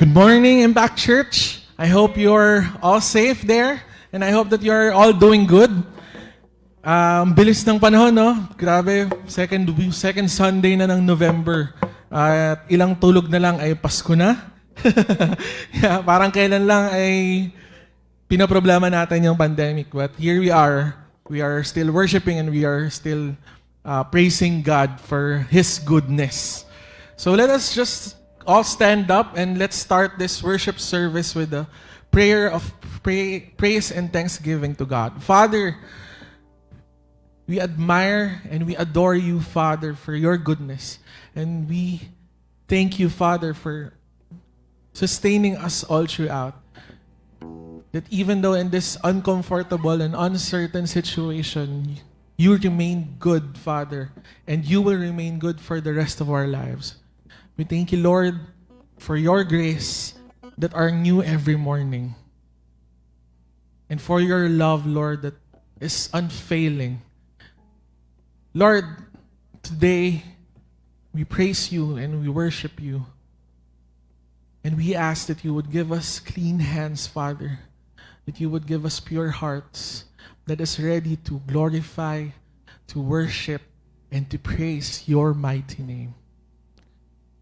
Good morning, Impact Church. I hope you're all safe there, and I hope that you're all doing good. Bilis ng panahon, no? Grabe, second Sunday na ng November. At ilang tulog na lang ay Pasko na. Yeah, parang kailan lang ay pinaproblema natin yung pandemic. But here we are still worshiping and we are still praising God for His goodness. So let us just all stand up and let's start this worship service with a prayer of praise and thanksgiving to God. Father, we admire and we adore you, Father, for your goodness. And we thank you, Father, for sustaining us all throughout. That even though in this uncomfortable and uncertain situation, you remain good, Father, and you will remain good for the rest of our lives. We thank you, Lord, for your grace that are new every morning. And for your love, Lord, that is unfailing. Lord, today we praise you and we worship you. And we ask that you would give us clean hands, Father, that you would give us pure hearts that is ready to glorify, to worship, and to praise your mighty name.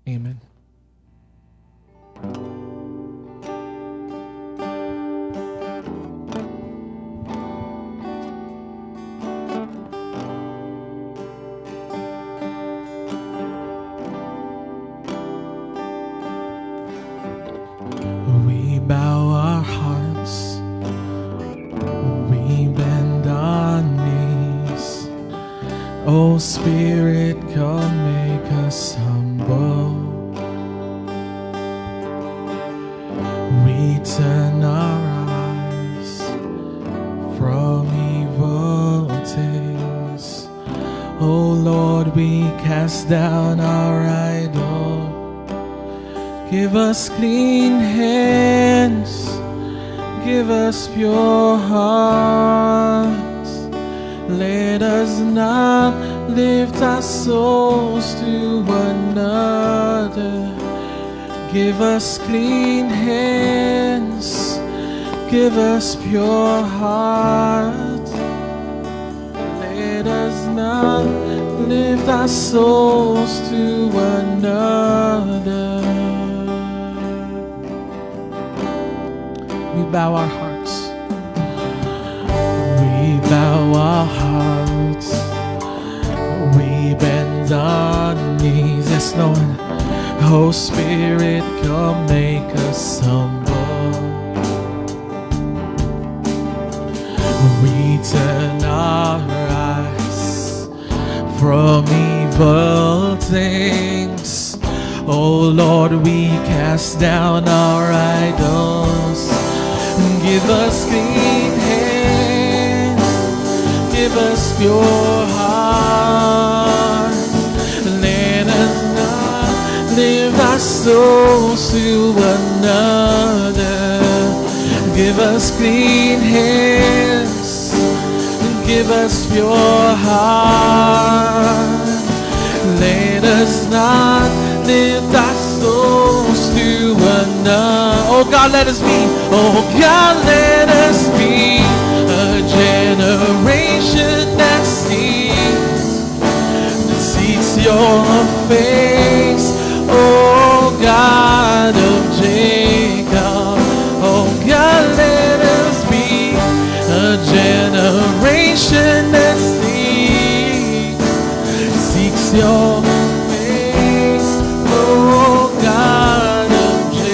Amen. We bow our hearts, we bend our knees. Oh Spirit, come make us humble. We turn our eyes from evil things. Oh Lord, we cast down our idol. Give us clean hands, give us pure hearts. Let us not lift our souls to another. Give us clean hands, give us pure hearts. Let us not lift our souls to another. We bow our hearts. We bow our hearts. We bend our knees. Yes, Lord. Oh Spirit, come make us humble. We turn our eyes from evil things. Oh Lord, we cast down our idols. Give us clean hands, give us pure hearts. Let us not lift our souls to another. Give us clean hands, give us pure hearts. Let us not lift our souls to another. Oh God, let us be. Oh God, let us be a generation that seeks your face. Oh God of Jacob. Oh God, let us be a generation that seeks your face. Oh God of Jacob.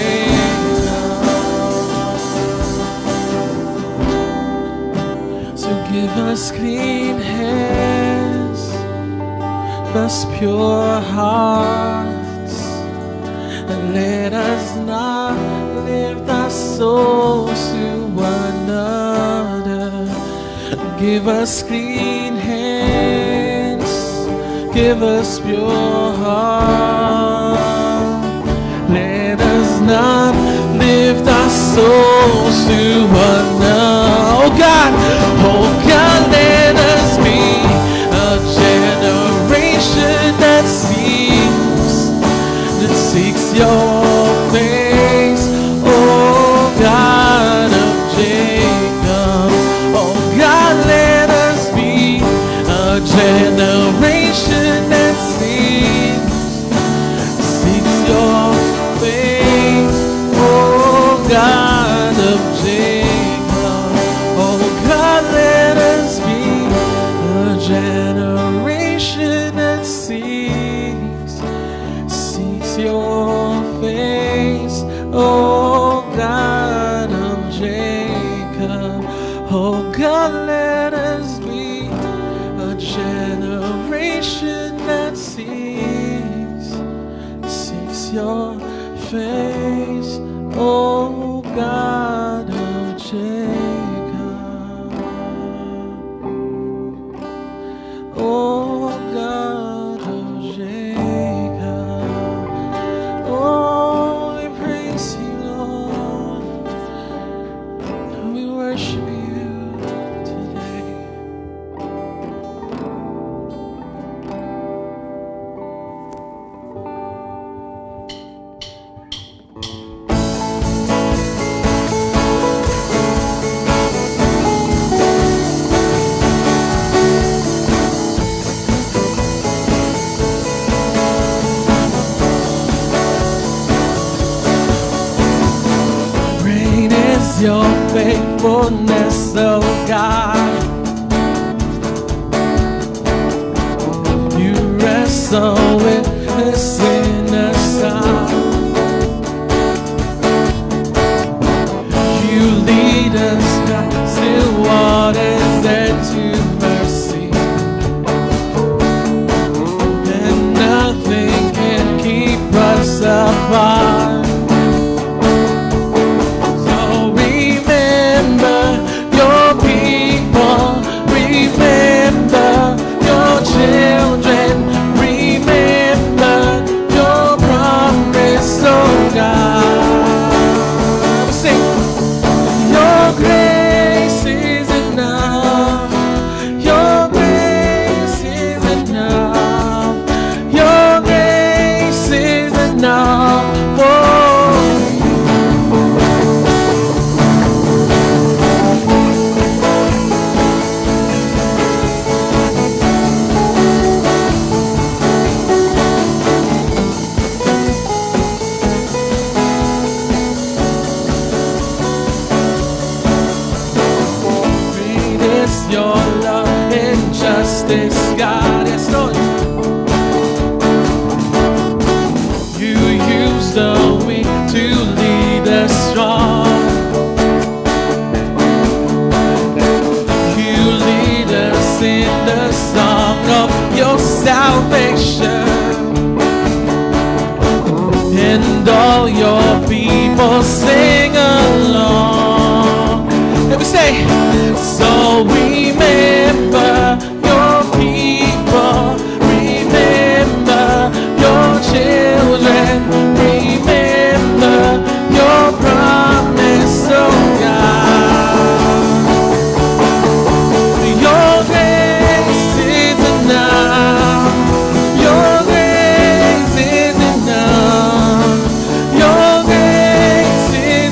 So give us clean hands, give us pure hearts, and let us not lift our souls to another. Give us clean hands, give us pure heart. Let us not lift our souls to another. Oh God, let us be a generation that seeks your face. Oh God of Jacob, oh God, let us be a generation that seeks your face, oh God of Jacob, oh God of Jacob, oh we praise you, Lord, and we worship you today. Great is your faithfulness, oh God. You wrestle with the sinner's heart. You lead us not to waters and to mercy, and nothing can keep us apart. So remember your people, remember your children, remember your promise, oh God. Sing. Your grace is enough. Your grace is enough. Your grace is enough for your love and justice, God. Yes, Lord. You use the weak to lead the strong. You lead us in the song of your salvation, and all your people sing along. Let me say, so remember your people, remember your children, remember your promise, oh God. Your grace is enough. Your grace is enough. Your grace is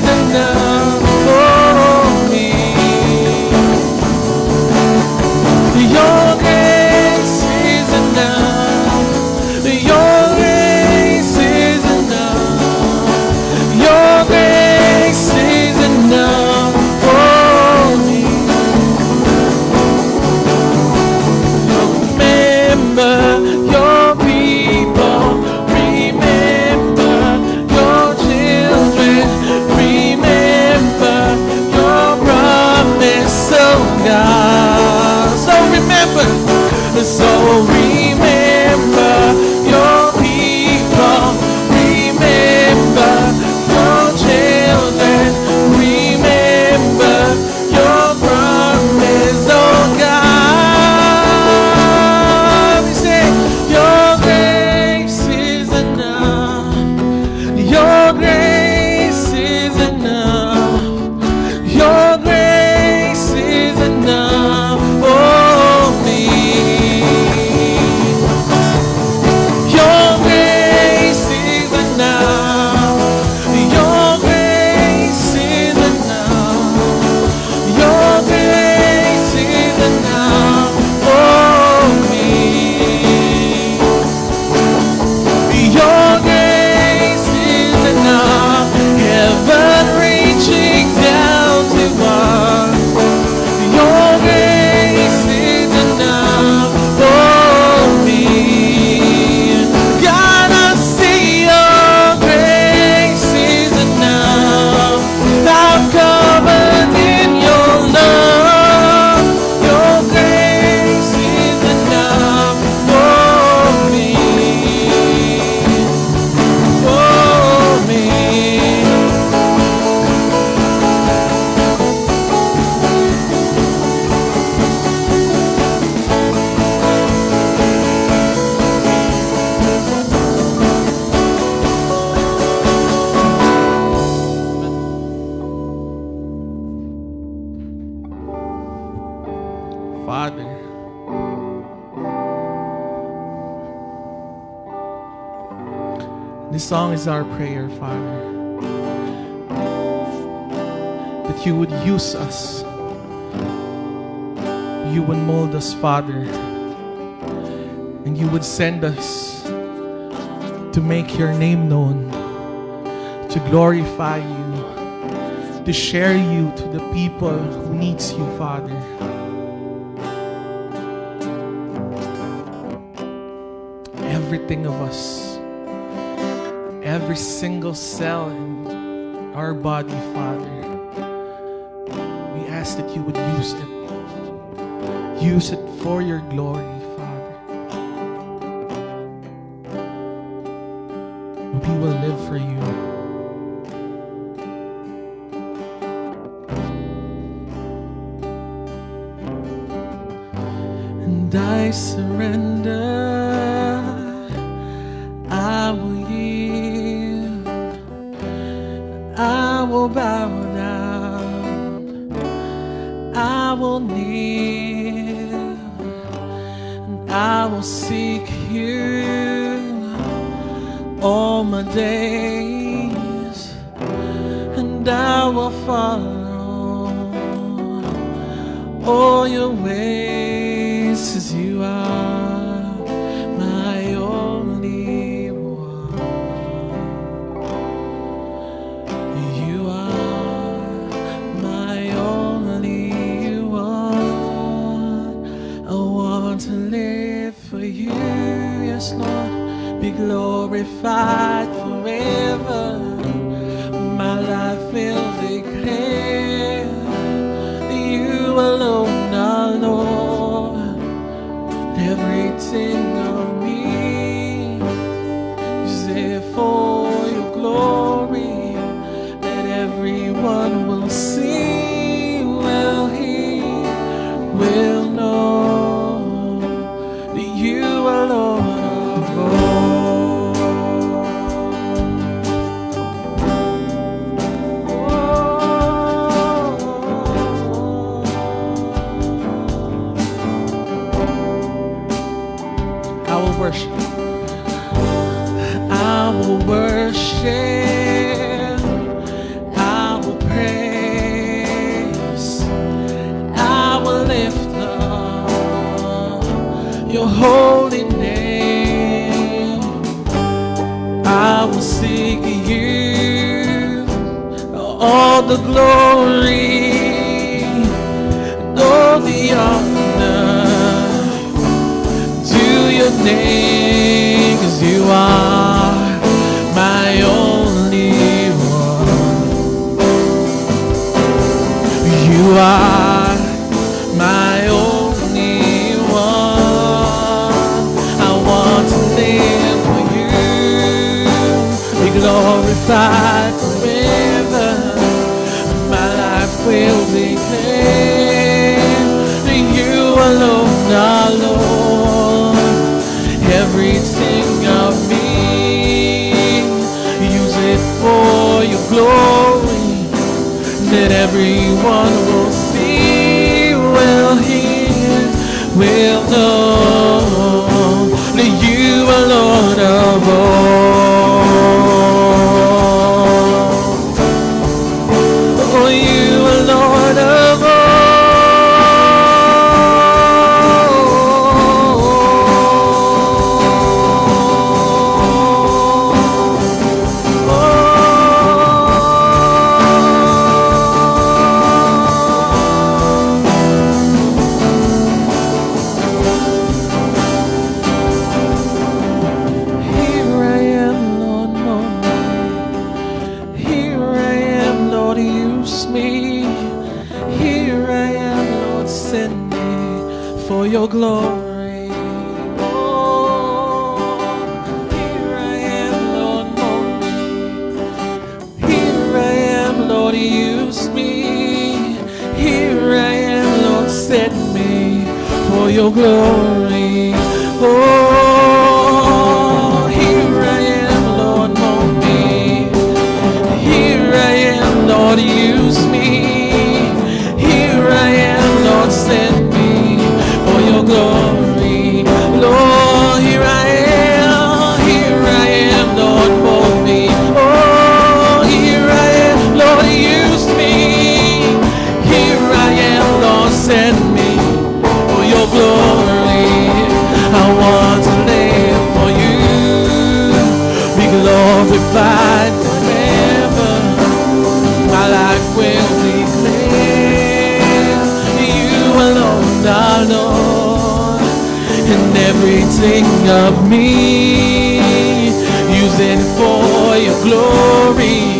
song is our prayer, Father. That you would use us. You would mold us, Father. And you would send us to make your name known, to glorify you, to share you to the people who needs you, Father. Everything of us, every single cell in our body, Father, we ask that you would use it. Use it for your glory, Father. We will live for you. And I surrender. I will yield. I will bow down. I will kneel. And I will seek you all my days. And I will follow all your ways, 'cause you are my only one. You are my only one. I want to live for you, yes Lord, be glorified forever. My life will declare you alone are Lord. Everything of me is there for your glory, that everyone will see, will hear, will know that you are Lord of all. I will worship. I will worship. I will praise. I will lift up your holy name. I will seek you, all the glory and all the honor to your name, 'cause you are my only one. You are my only one. I want to live for you, be glorified forever. My life will declare that you alone are Lord. Everything of me, use it for your glory, that everyone will see, will hear, will know that you are Lord of all. Oh, you are Lord of all. Your glory. Oh, here I am, Lord, mold me. Here I am, Lord, use me. Here I am, Lord, set me for your glory. Oh, here I am, Lord, mold me. Here I am, Lord, use me. Here I am, Lord, send me for your glory. Lord, here I am, Lord, mold and everything of me. Use it for your glory,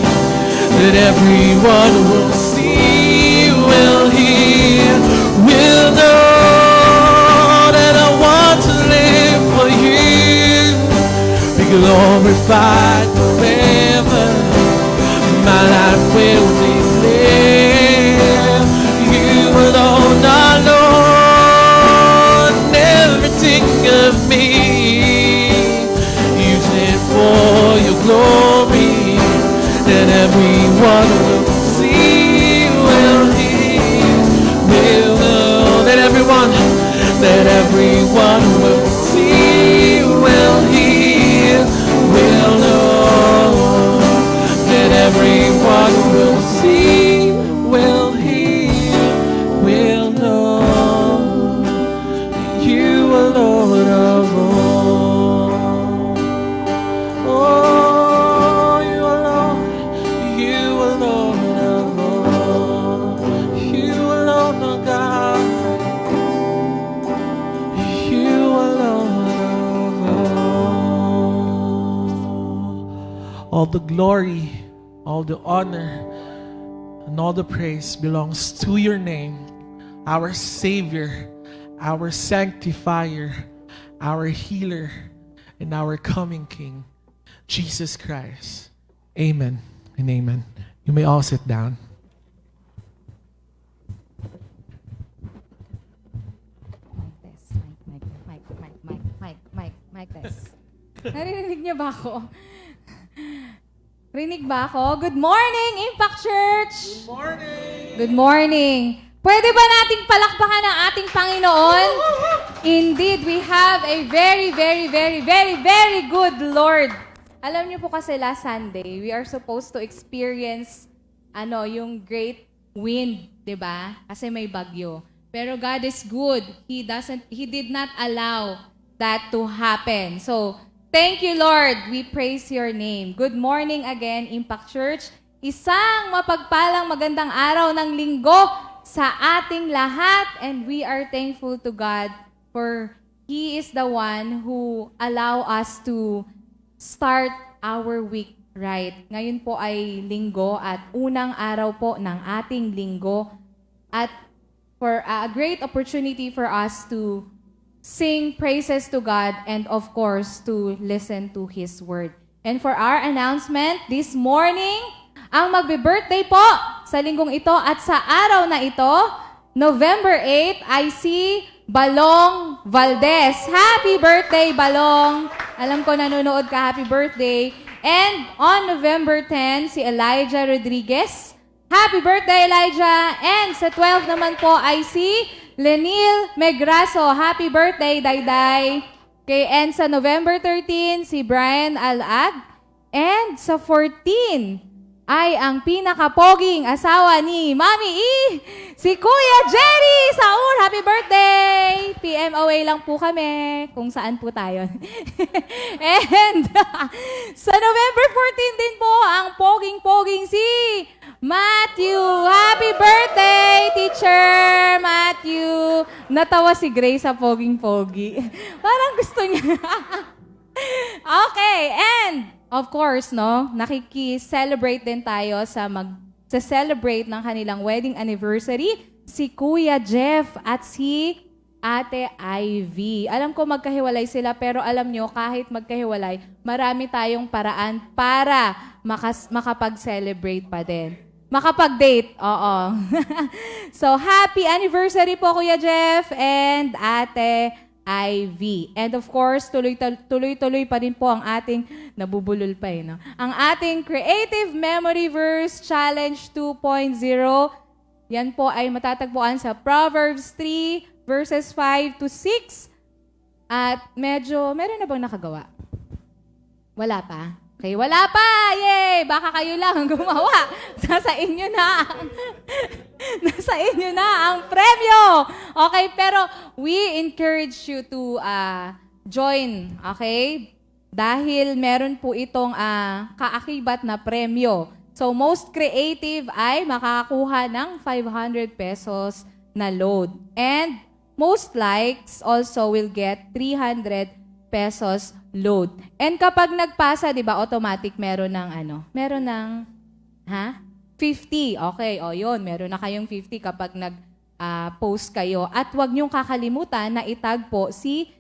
that everyone will see, will hear, will know that I want to live for you. Be glorified forever. My life will declare you alone are Lord, everything of me. Use it for your glory, that everyone will see, will hear, will know. That everyone will see, will hear, will know. That everyone will see, will hear, will know. You are Lord of all. Oh, you are Lord. You are Lord of all. You are Lord of God. You are Lord of all. All the glory, all the honor, and all the praise belongs to your name, our Savior, our Sanctifier, our Healer, and our coming King, Jesus Christ. Amen and amen. You may all sit down. Mic test. Naririnig niyo ba ako? Rinig ba ako? Good morning, Impact Church! Good morning! Good morning! Pwede ba nating palakpakan ang ating Panginoon? Indeed, we have a very, very, very, very, very good Lord. Alam niyo po kasi last Sunday, we are supposed to experience yung great wind, 'di ba? Kasi may bagyo. Pero God is good. He did not allow that to happen. So, thank you, Lord. We praise your name. Good morning again, Impact Church. Isang mapagpalang magandang araw ng linggo sa ating lahat. And we are thankful to God for He is the one who allow us to start our week right. Ngayon po ay linggo at unang araw po ng ating linggo. At for a great opportunity for us to sing praises to God and of course to listen to His Word. And for our announcement this morning, ang magbe-birthday po sa linggong ito at sa araw na ito, November 8, ay si Balong Valdez. Happy birthday, Balong! Alam ko nanonood ka, happy birthday. And on November 10, si Elijah Rodriguez. Happy birthday, Elijah! And sa 12 naman po ay si Lenil Megraso. Happy birthday, Dayday! Okay, and sa November 13, si Brian Alag. And sa 14, ay ang pinakapoging asawa ni Mami E, si Kuya Jerry Saur. Happy birthday! PMOA lang po kami kung saan po tayo. And sa November 14 din po, ang poging-poging si Matthew. Happy birthday, Teacher Matthew. Natawa si Grace sa poging-pogi. Parang gusto niya. Okay, and of course, nakiki-celebrate din tayo sa mag-celebrate ng kanilang wedding anniversary, si Kuya Jeff at si Ate Ivy. Alam ko magkahiwalay sila, pero alam nyo, kahit magkahiwalay, marami tayong paraan para makapag-celebrate pa din. Makapag-date, oo. So, happy anniversary po, Kuya Jeff and Ate Ivy. And of course, tuloy-tuloy pa rin po ang ating, nabubulol pa no? Ang ating Creative Memory Verse Challenge 2.0. Yan po ay matatagpuan sa Proverbs 3, verses 5 to 6. At meron na bang nakagawa? Wala pa? Okay, wala pa! Yay! Baka kayo lang ang gumawa. Nasa inyo na ang premyo! Okay, pero we encourage you to join, okay? Dahil meron po itong kaakibat na premyo. So, most creative ay makakakuha ng 500 pesos na load. And most likes also will get 300 pesos load. And kapag nagpasa, di ba, automatic meron ng 50. Okay, o yun, meron na kayong 50 kapag nag-post kayo. At huwag niyong kakalimutan na itag po si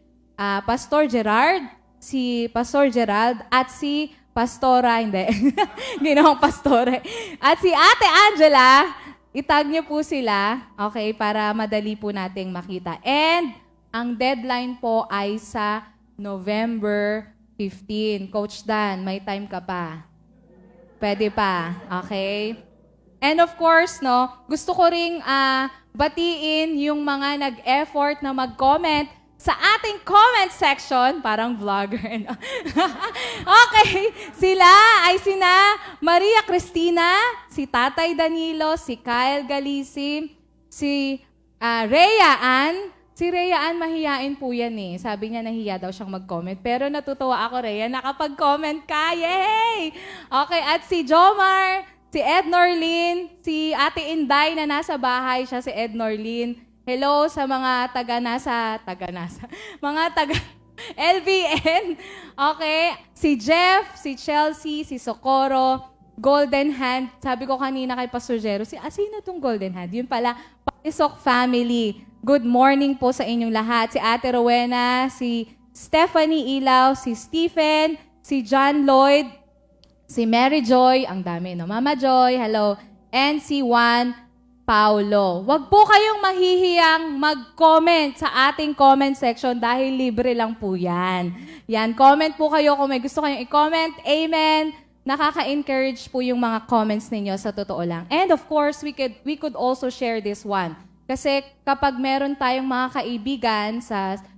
Pastor Gerard, si Pastor Gerald, at si Pastora, hindi, ginawang Pastore, at si Ate Angela, itag niyo po sila, okay, para madali po nating makita. And ang deadline po ay sa November 15. Coach Dan, may time ka pa? Pwede pa, okay? And of course, no, gusto ko ring batiin yung mga nag-effort na mag-comment sa ating comment section, parang vlogger. No? Okay, sila ay sina Maria Cristina, si Tatay Danilo, si Kyle Galisim, si Rhea Ann. Si Rhea Ann, mahiyain po yan eh. Sabi niya nahiya daw siyang mag-comment. Pero natutuwa ako, Rhea, nakapag-comment ka. Yay! Okay, at si Jomar, si Ed Norlin, si Ate Inday na nasa bahay, siya si Ed Norlin. Hello sa mga mga taga LVN. Okay, si Jeff, si Chelsea, si Socorro, Golden Hand. Sabi ko kanina kay Pastor Jero, sino tong Golden Hand? Yun pala, Paisok family. Good morning po sa inyong lahat. Si Ate Rowena, si Stephanie Ilaw, si Stephen, si John Lloyd, si Mary Joy, ang dami, no? Mama Joy, hello. And si Juan Paulo. Huwag po kayong mahihiyang mag-comment sa ating comment section dahil libre lang po yan. Yan, comment po kayo kung may gusto kayong i-comment. Amen. Nakaka-encourage po yung mga comments ninyo sa totoo lang. And of course, we could also share this one. Kasi kapag meron tayong mga kaibigan,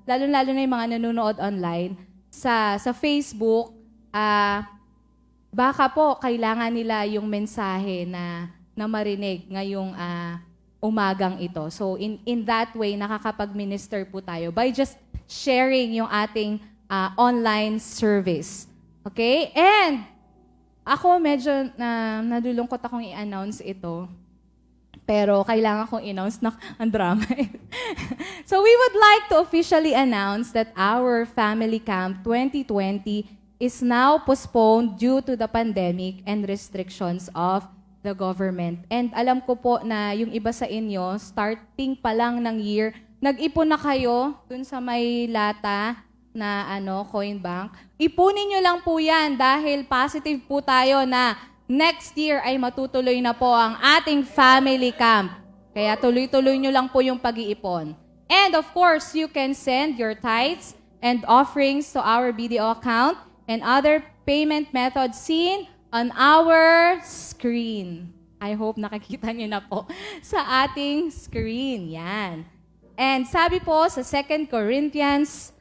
lalo-lalo na yung mga nanonood online, sa Facebook, baka po kailangan nila yung mensahe na marinig ngayong umagang ito. So in that way, nakakapag-minister po tayo by just sharing yung ating online service. Okay? And ako medyo nadulungkot akong i-announce ito. Pero kailangan kong i-announce na ang drama. So we would like to officially announce that our Family Camp 2020 is now postponed due to the pandemic and restrictions of the government. And alam ko po na yung iba sa inyo, starting pa lang ng year, nag-ipon na kayo dun sa may lata na coin bank. Ipunin nyo lang po yan dahil positive po tayo na next year ay matutuloy na po ang ating family camp. Kaya tuloy-tuloy nyo lang po yung pag-iipon. And of course, you can send your tithes and offerings to our BDO account and other payment methods seen on our screen. I hope nakikita niyo na po sa ating screen. Yan. And sabi po sa 2 Corinthians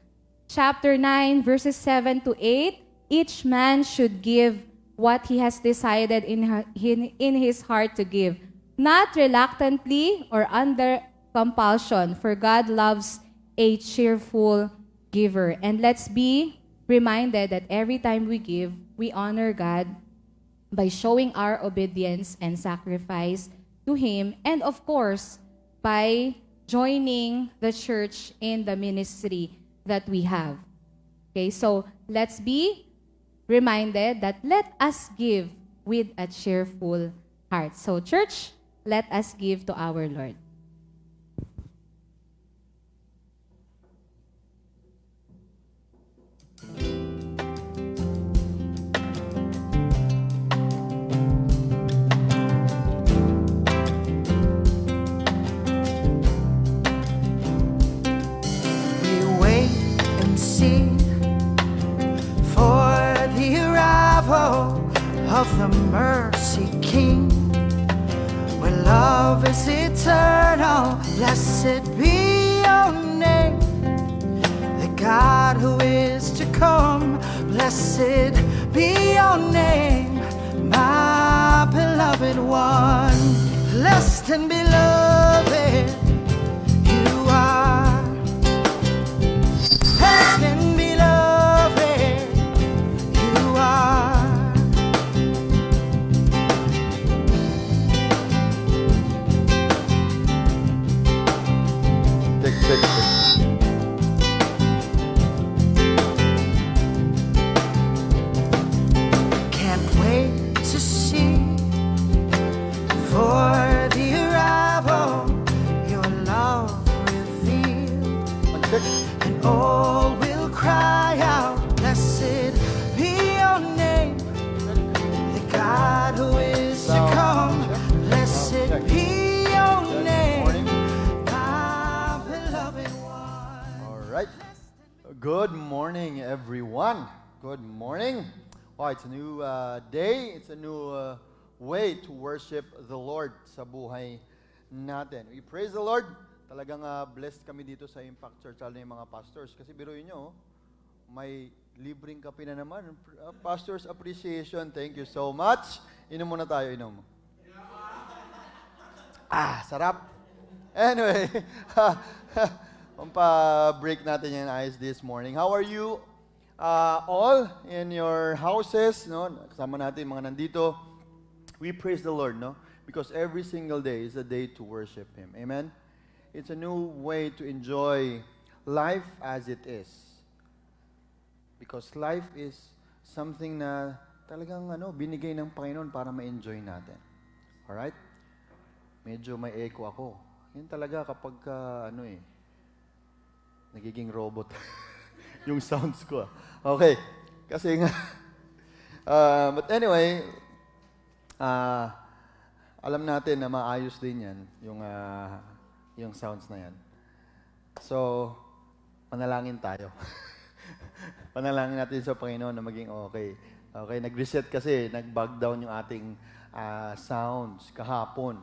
chapter 9, verses 7 to 8, each man should give what he has decided in his heart to give, not reluctantly or under compulsion, for God loves a cheerful giver. And let's be reminded that every time we give, we honor God by showing our obedience and sacrifice to Him, and of course, by joining the church in the ministry that we have. Okay, so let's be reminded that let us give with a cheerful heart. So church, let us give to our Lord. Of the mercy King, where love is eternal. Blessed be your name, the God who is to come. Blessed be your name, my beloved one. Blessed and beloved you are. Blessed and beloved you are. Check, check. Good morning, everyone. Good morning. Oh, it's a new day. It's a new way to worship the Lord sa buhay natin. We praise the Lord. Talagang blessed kami dito sa Impact Church, lalo na yung mga pastors. Kasi biruin nyo, may libreng kape na naman. Pastors Appreciation, thank you so much. Inom muna tayo, inom. Sarap. Anyway, pa-break natin yung ice this morning. How are you all in your houses? No? Kasama natin mga nandito. We praise the Lord, no? Because every single day is a day to worship Him. Amen? It's a new way to enjoy life as it is. Because life is something na talagang binigay ng Panginoon para ma-enjoy natin. Alright? Medyo may echo ako. Yun talaga kapag nagiging robot yung sounds ko. Okay. Kasi nga, but anyway, alam natin na maayos din yan, yung sounds na yan. So, panalangin tayo. Panalangin natin sa Panginoon na maging okay. Okay, nag-reset kasi, nag-bug down yung ating sounds kahapon.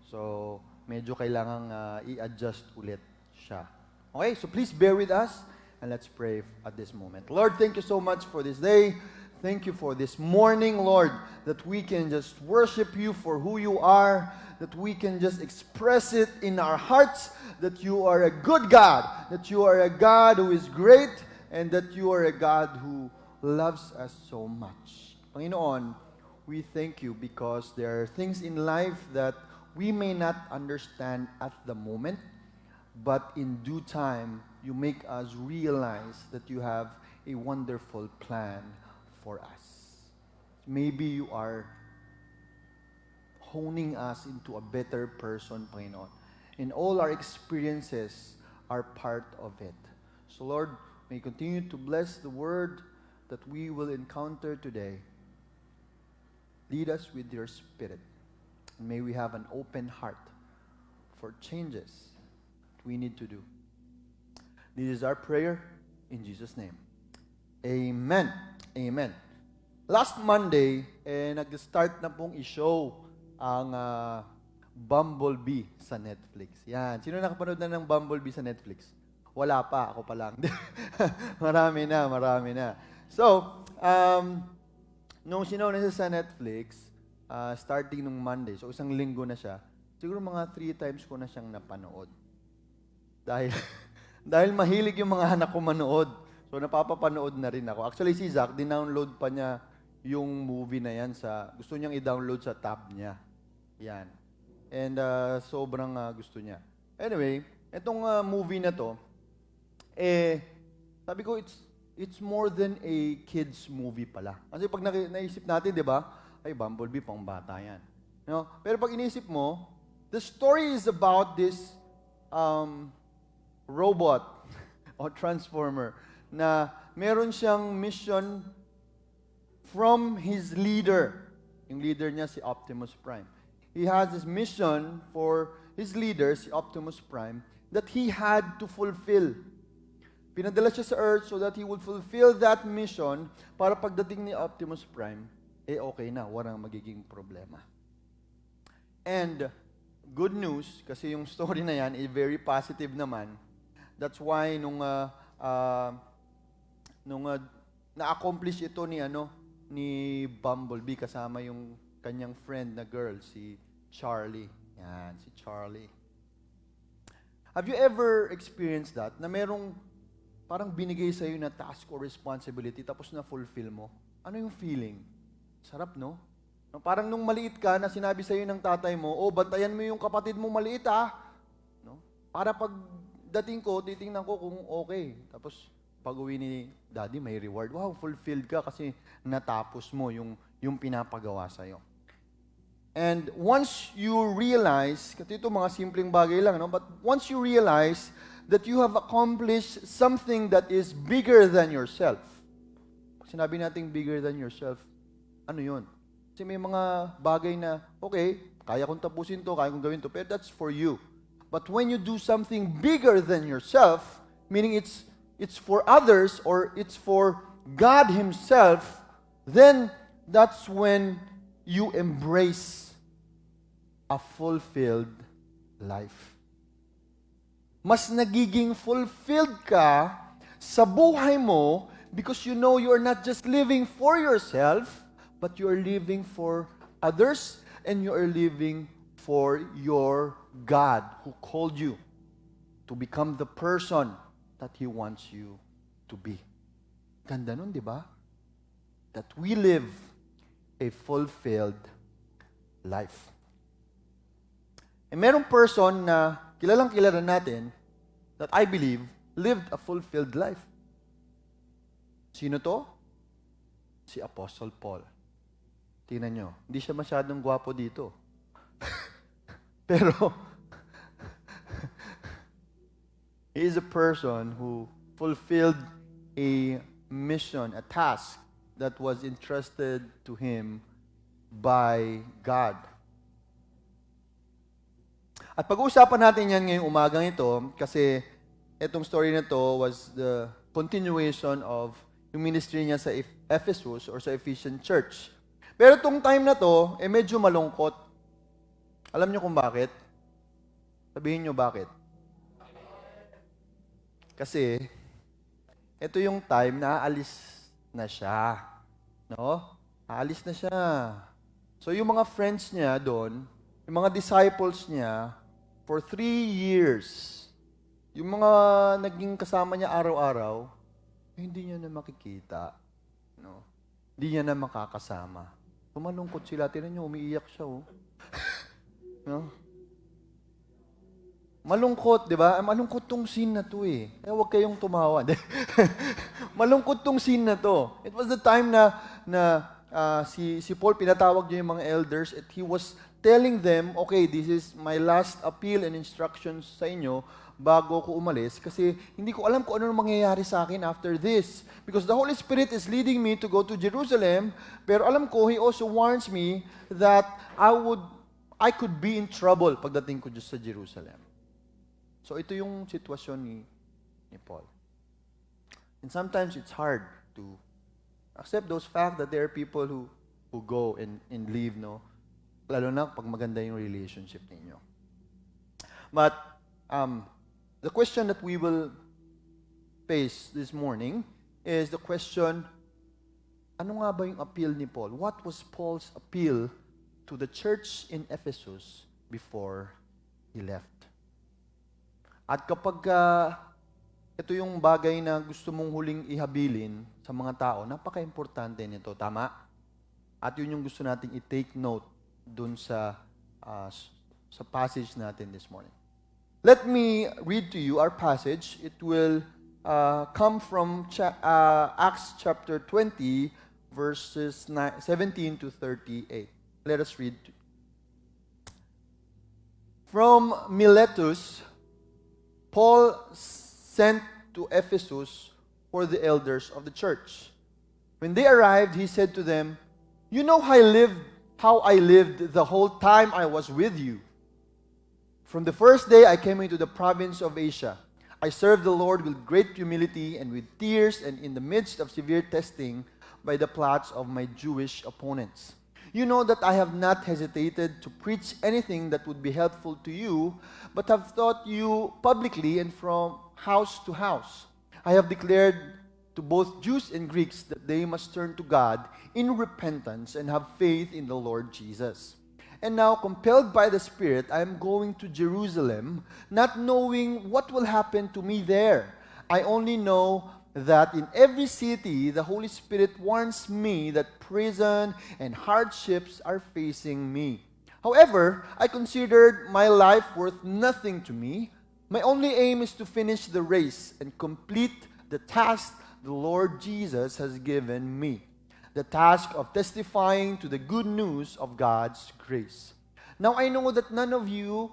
So, medyo kailangang i-adjust ulit siya. Okay, so please bear with us and let's pray at this moment. Lord, thank you so much for this day. Thank you for this morning, Lord, that we can just worship you for who you are, that we can just express it in our hearts, that you are a good God, that you are a God who is great, and that you are a God who loves us so much. Panginoon, we thank you because there are things in life that we may not understand at the moment, but in due time, you make us realize that you have a wonderful plan for us. Maybe you are honing us into a better person, Panginoon. And all our experiences are part of it. So Lord, may you continue to bless the word that we will encounter today. Lead us with your Spirit. And may we have an open heart for changes that we need to do. This is our prayer in Jesus' name. Amen. Amen. Last Monday, nag-start na pong i-show ang Bumblebee sa Netflix. Yan. Sino nakapanood na ng Bumblebee sa Netflix? Wala pa. Ako pa lang. marami na. So, nung sinaw na siya sa Netflix, starting nung Monday, so isang linggo na siya, siguro mga 3 times ko na siyang napanood. Dahil mahilig yung mga anak ko manood. So, napapapanood na rin ako. Actually, si Zach, dinownload pa niya yung movie na yan gusto niyang i-download sa tab niya. Yan. And sobrang gusto niya. Anyway, itong movie na to, sabi ko, it's more than a kids movie pala. Kasi pag naisip natin, di ba, ay, Bumblebee, pang bata yan. No? Pero pag inisip mo, the story is about this robot o transformer na meron siyang mission from his leader. Yung leader niya, si Optimus Prime. He has this mission for his leader, si Optimus Prime, that he had to fulfill. Pinadala siya sa Earth so that he would fulfill that mission para pagdating ni Optimus Prime, okay na, walang magiging problema. And good news, kasi yung story na yan, very positive naman. That's why nung na-accomplish ito ni Bumblebee kasama yung kanyang friend na girl, si Charlie. Yan, si Charlie. Have you ever experienced that? Na merong parang binigay sa'yo na task or responsibility tapos na-fulfill mo? Ano yung feeling? Sarap, no? Parang nung maliit ka, na sinabi sa'yo ng tatay mo, bantayan mo yung kapatid mo maliit, no? Para pag dating ko, titingnan ko kung okay. Tapos, pag uwi ni daddy, may reward. Wow, fulfilled ka kasi natapos mo yung pinapagawa sa'yo. And once you realize, kasi ito mga simpleng bagay lang, no? But once you realize that you have accomplished something that is bigger than yourself. Sinabi natin bigger than yourself, ano yun? Kasi may mga bagay na, okay, kaya kong tapusin to, kaya kong gawin to, pero that's for you. But when you do something bigger than yourself, meaning it's it's for others or it's for God Himself, then that's when you embrace a fulfilled life. Mas nagiging fulfilled ka sa buhay mo because you know you're not just living for yourself, but you're living for others and you're living for your God who called you to become the person that He wants you to be. Ganda nun, di ba? That we live a fulfilled life. E merong person na kilalang-kilala natin that I believe lived a fulfilled life. Sino to? Si Apostle Paul. Tingnan nyo, hindi siya masyadong gwapo dito. Pero, he is a person who fulfilled a mission, a task that was entrusted to him by God. At pag-uusapan natin yan ngayong umagang ito kasi itong story na to was the continuation of yung ministry niya sa Ephesus or sa Ephesian Church. Pero itong time na to, medyo malungkot. Alam niyo kung bakit? Sabihin niyo bakit? Kasi, ito yung time na aalis na siya. No? Aalis na siya. So yung mga friends niya doon, yung mga disciples niya, for 3 years, yung mga naging kasama niya araw-araw, hindi niya na makikita. No? Hindi niya na makakasama. Malungkot sila. Tingnan niyo, umiiyak siya. Oh. No? Malungkot, di ba? Malungkot tong scene na to eh. Kaya huwag kayong tumawa. Malungkot tong scene na to. It was the time na si Paul, pinatawag niya yung mga elders at he was telling them, okay, this is my last appeal and instructions sa inyo bago ko umalis kasi hindi ko alam kung ano mangyayari sa akin after this. Because the Holy Spirit is leading me to go to Jerusalem, pero alam ko, He also warns me that I could be in trouble pagdating ko just sa Jerusalem. So ito yung sitwasyon ni Paul. And sometimes it's hard to accept those facts that there are people who go and leave, no? Lalo na pag maganda yung relationship ninyo. But the question that we will face this morning is the question, ano nga ba yung appeal ni Paul? What was Paul's appeal to the church in Ephesus before he left? At kapag ito yung bagay na gusto mong huling ihabilin sa mga tao, napaka-importante nito, tama? At yun yung gusto nating i-take note dun sa passage natin this morning. Let me read to you our passage. It will come from Acts chapter 20, verses 17 to 38. Let us read. From Miletus, Paul sent to Ephesus for the elders of the church. When they arrived, he said to them, "You know how I lived the whole time I was with you. From the first day I came into the province of Asia, I served the Lord with great humility and with tears and in the midst of severe testing by the plots of my Jewish opponents. You know that I have not hesitated to preach anything that would be helpful to you, but have taught you publicly and from house to house. I have declared to both Jews and Greeks that they must turn to God in repentance and have faith in the Lord Jesus. And now, compelled by the Spirit, I am going to Jerusalem, not knowing what will happen to me there. I only know that in every city, the Holy Spirit warns me that prison and hardships are facing me. However, I considered my life worth nothing to me. My only aim is to finish the race and complete the task the Lord Jesus has given me, the task of testifying to the good news of God's grace. Now I know that none of you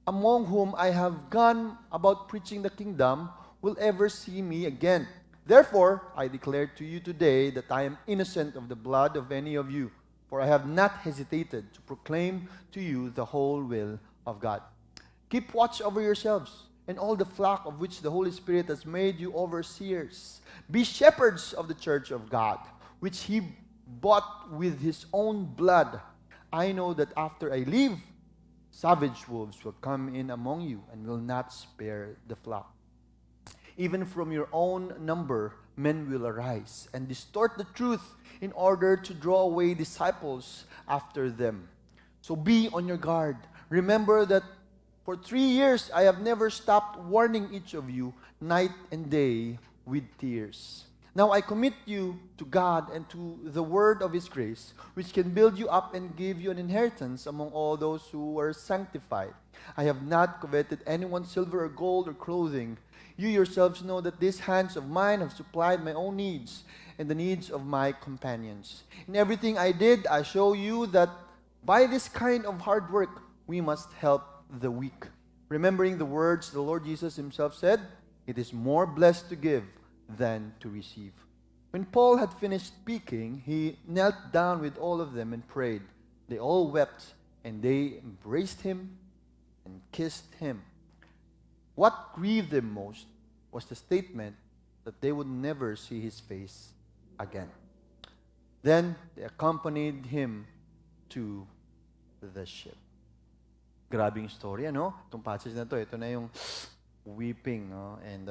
among whom I have gone about preaching the kingdom will ever see me again. Therefore, I declare to you today that I am innocent of the blood of any of you, for I have not hesitated to proclaim to you the whole will of God. Keep watch over yourselves and all the flock of which the Holy Spirit has made you overseers. Be shepherds of the church of God, which he bought with his own blood. I know that after I leave, savage wolves will come in among you and will not spare the flock. Even from your own number, men will arise and distort the truth in order to draw away disciples after them. So be on your guard. Remember that for 3 years I have never stopped warning each of you night and day with tears. Now I commit you to God and to the word of his grace, which can build you up and give you an inheritance among all those who are sanctified. I have not coveted anyone's silver or gold or clothing. You yourselves know that these hands of mine have supplied my own needs and the needs of my companions. In everything I did, I show you that by this kind of hard work, we must help the weak. Remembering the words the Lord Jesus himself said, it is more blessed to give than to receive. When Paul had finished speaking, he knelt down with all of them and prayed. They all wept, and they embraced him and kissed him. What grieved them most was the statement that they would never see his face again. Then they accompanied him to the ship. Grabing story, ano? Itong passage na to, ito na yung weeping, no? And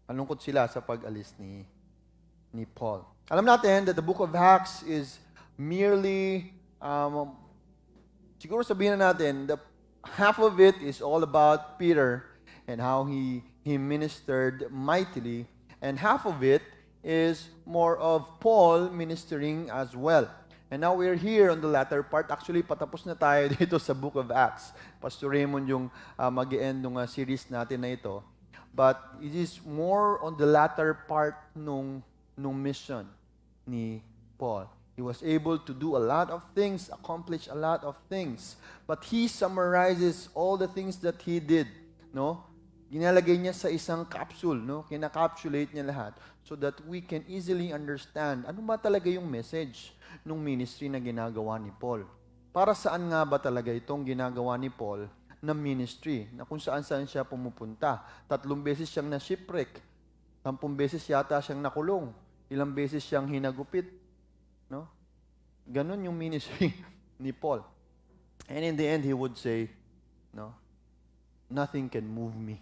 malungkot sila sa pag-alis ni Paul. Alam natin that the book of Acts is merely, siguro sabihin na natin, half of it is all about Peter and how he ministered mightily, and half of it is more of Paul ministering as well. And now we're here on the latter part. Actually, patapos na tayo dito sa book of Acts. Pastor Raymond yung mag-e-end ng series natin na ito. But it is more on the latter part nung mission ni Paul. He was able to do a lot of things, accomplish a lot of things. But he summarizes all the things that he did, no? Ginalagay niya sa isang capsule, no? Kinakapsulate niya lahat so that we can easily understand ano ba talaga yung message nung ministry na ginagawa ni Paul. Para saan nga ba talaga itong ginagawa ni Paul na ministry, na kung saan-saan siya pumupunta. 3 beses siyang na-shipwreck, 10 beses yata siyang nakulong, ilang beses siyang hinagupit. No? Ganon yung ministry ni Paul. And in the end, he would say, no, nothing can move me.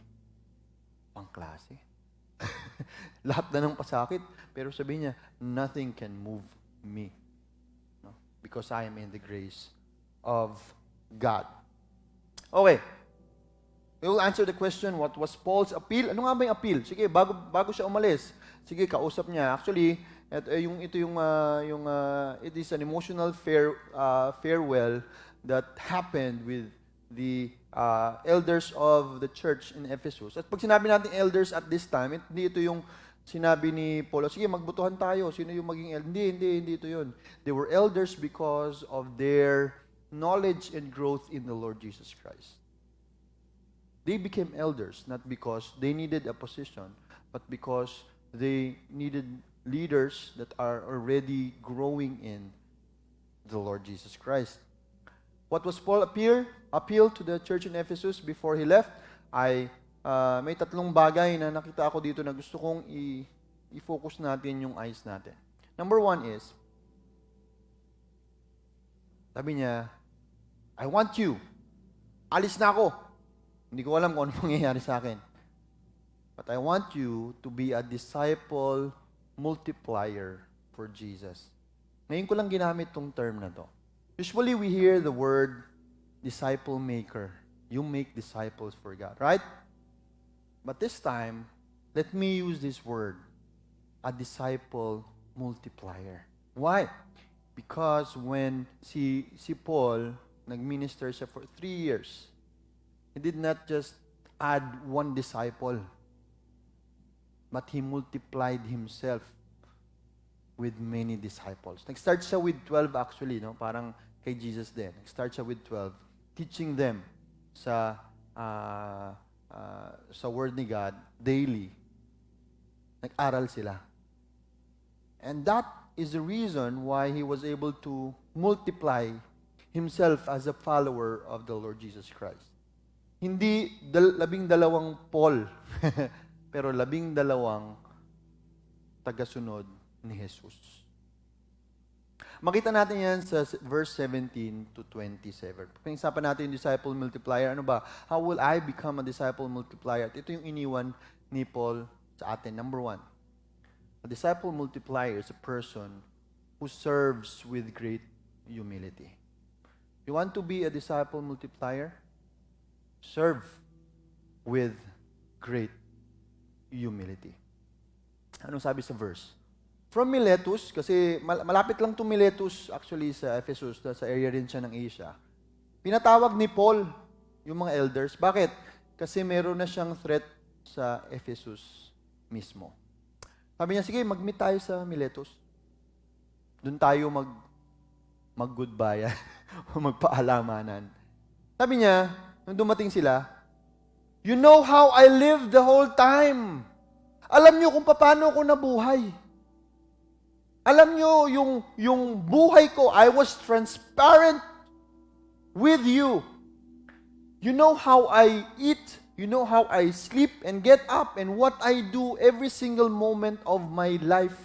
Pang klase. Lahat na ng pasakit, pero sabihin niya, nothing can move me. No? Because I am in the grace of God. Okay. We will answer the question, what was Paul's appeal? Ano nga ba yung appeal? Sige, bago siya umalis, sige, kausap niya. Actually, it is an emotional farewell that happened with the elders of the church in Ephesus. At pag sinabi natin elders at this time, hindi ito yung sinabi ni Paul, sige, magbutuhan tayo. Sino yung maging elder? Hindi ito yun. They were elders because of their knowledge and growth in the Lord Jesus Christ. They became elders not because they needed a position, but because they needed leaders that are already growing in the Lord Jesus Christ. What was Paul appeal to the church in Ephesus before he left? May 3 bagay na nakita ako dito na gusto kong i-focus natin yung eyes natin. Number 1 is, sabi niya, I want you. Alis na ako. Hindi ko alam kung ano mangyayari sa akin. But I want you to be a disciple multiplier for Jesus. Ngayon ko lang ginamit tong term na to. Usually we hear the word disciple maker. You make disciples for God, right? But this time, let me use this word, a disciple multiplier. Why? Because when si Paul nag-minister siya for 3 years, he did not just add 1 disciple, but he multiplied himself with many disciples. Nag-start siya with 12 actually, no? Parang kay Jesus din. Nag-start siya with 12, teaching them sa Word ni God daily. Nag-aral sila. And that is the reason why he was able to multiply himself as a follower of the Lord Jesus Christ. Hindi 12 Paul, pero 12 tagasunod ni Jesus. Makita natin yan sa verse 17 to 27. Pag-isapan natin yung disciple multiplier. Ano ba? How will I become a disciple multiplier? At ito yung iniwan ni Paul sa atin. Number 1, a disciple multiplier is a person who serves with great humility. You want to be a disciple multiplier? Serve with great humility. Anong sabi sa verse? From Miletus, kasi malapit lang itong Miletus actually sa Ephesus, sa area rin siya ng Asia. Pinatawag ni Paul yung mga elders. Bakit? Kasi meron na siyang threat sa Ephesus mismo. Sabi niya, sige, mag-meet tayo sa Miletus. Doon tayo mag-goodbye o magpaalamanan. Sabi niya, nung dumating sila, you know how I lived the whole time. Alam niyo kung paano ako nabuhay. Alam niyo, yung buhay ko, I was transparent with you. You know how I eat, you know how I sleep and get up and what I do every single moment of my life.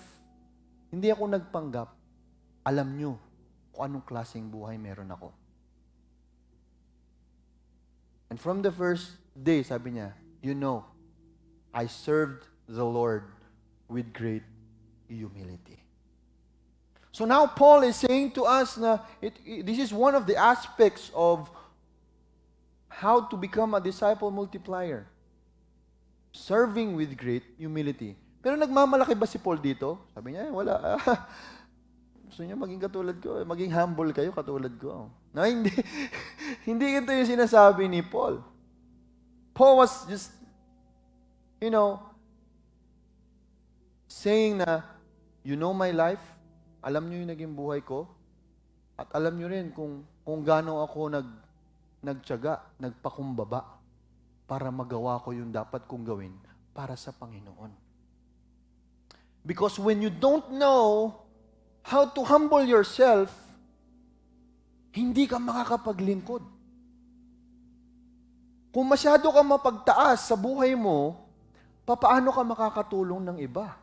Hindi ako nagpanggap. Alam niyo kung anong klaseng buhay meron ako. And from the first day, sabi niya, you know, I served the Lord with great humility. So now Paul is saying to us na this is one of the aspects of how to become a disciple multiplier. Serving with great humility. Pero nagmamalaki ba si Paul dito? Sabi niya, wala. Gusto niya maging katulad ko, maging humble kayo katulad ko. No, hindi. Hindi ito yung sinasabi ni Paul. Paul was just, saying na, you know my life, alam niyo yung naging buhay ko, at alam niyo rin kung gaano ako nagtiyaga, nagpakumbaba para magawa ko yung dapat kong gawin para sa Panginoon. Because when you don't know how to humble yourself, hindi ka makakapaglingkod. Kung masyado ka mapagtaas sa buhay mo, paano ka makakatulong ng iba?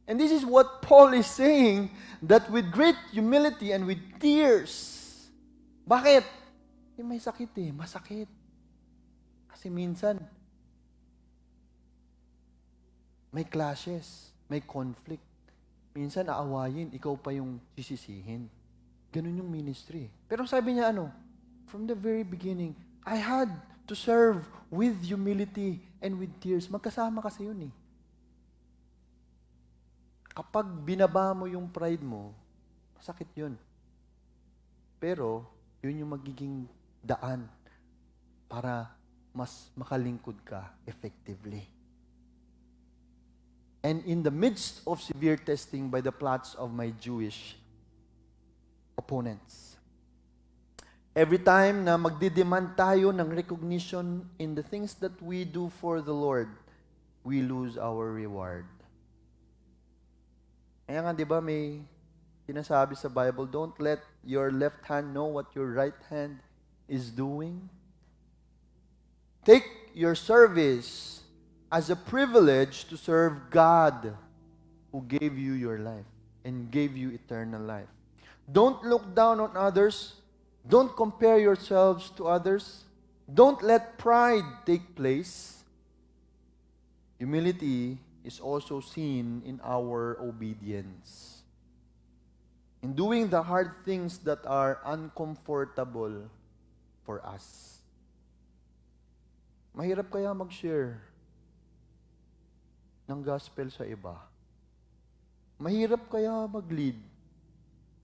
And this is what Paul is saying, that with great humility and with tears. Bakit? May sakit masakit. Kasi minsan, may clashes, may conflict. Minsan aawayin, ikaw pa yung sisisihin. Ganun yung ministry. Pero sabi niya from the very beginning, I had to serve with humility and with tears. Magkasama kasi yun Kapag binaba mo yung pride mo, sakit yun. Pero, yun yung magiging daan para mas makalingkod ka effectively. And in the midst of severe testing by the plots of my Jewish opponents, every time na magdidemand tayo ng recognition in the things that we do for the Lord, we lose our reward. Kaya nga, di ba, may sinasabi sa Bible, don't let your left hand know what your right hand is doing. Take your service as a privilege to serve God who gave you your life and gave you eternal life. Don't look down on others. Don't compare yourselves to others. Don't let pride take place. Humility is also seen in our obedience. In doing the hard things that are uncomfortable for us. Mahirap kaya mag-share ng gospel sa iba? Mahirap kaya mag-lead?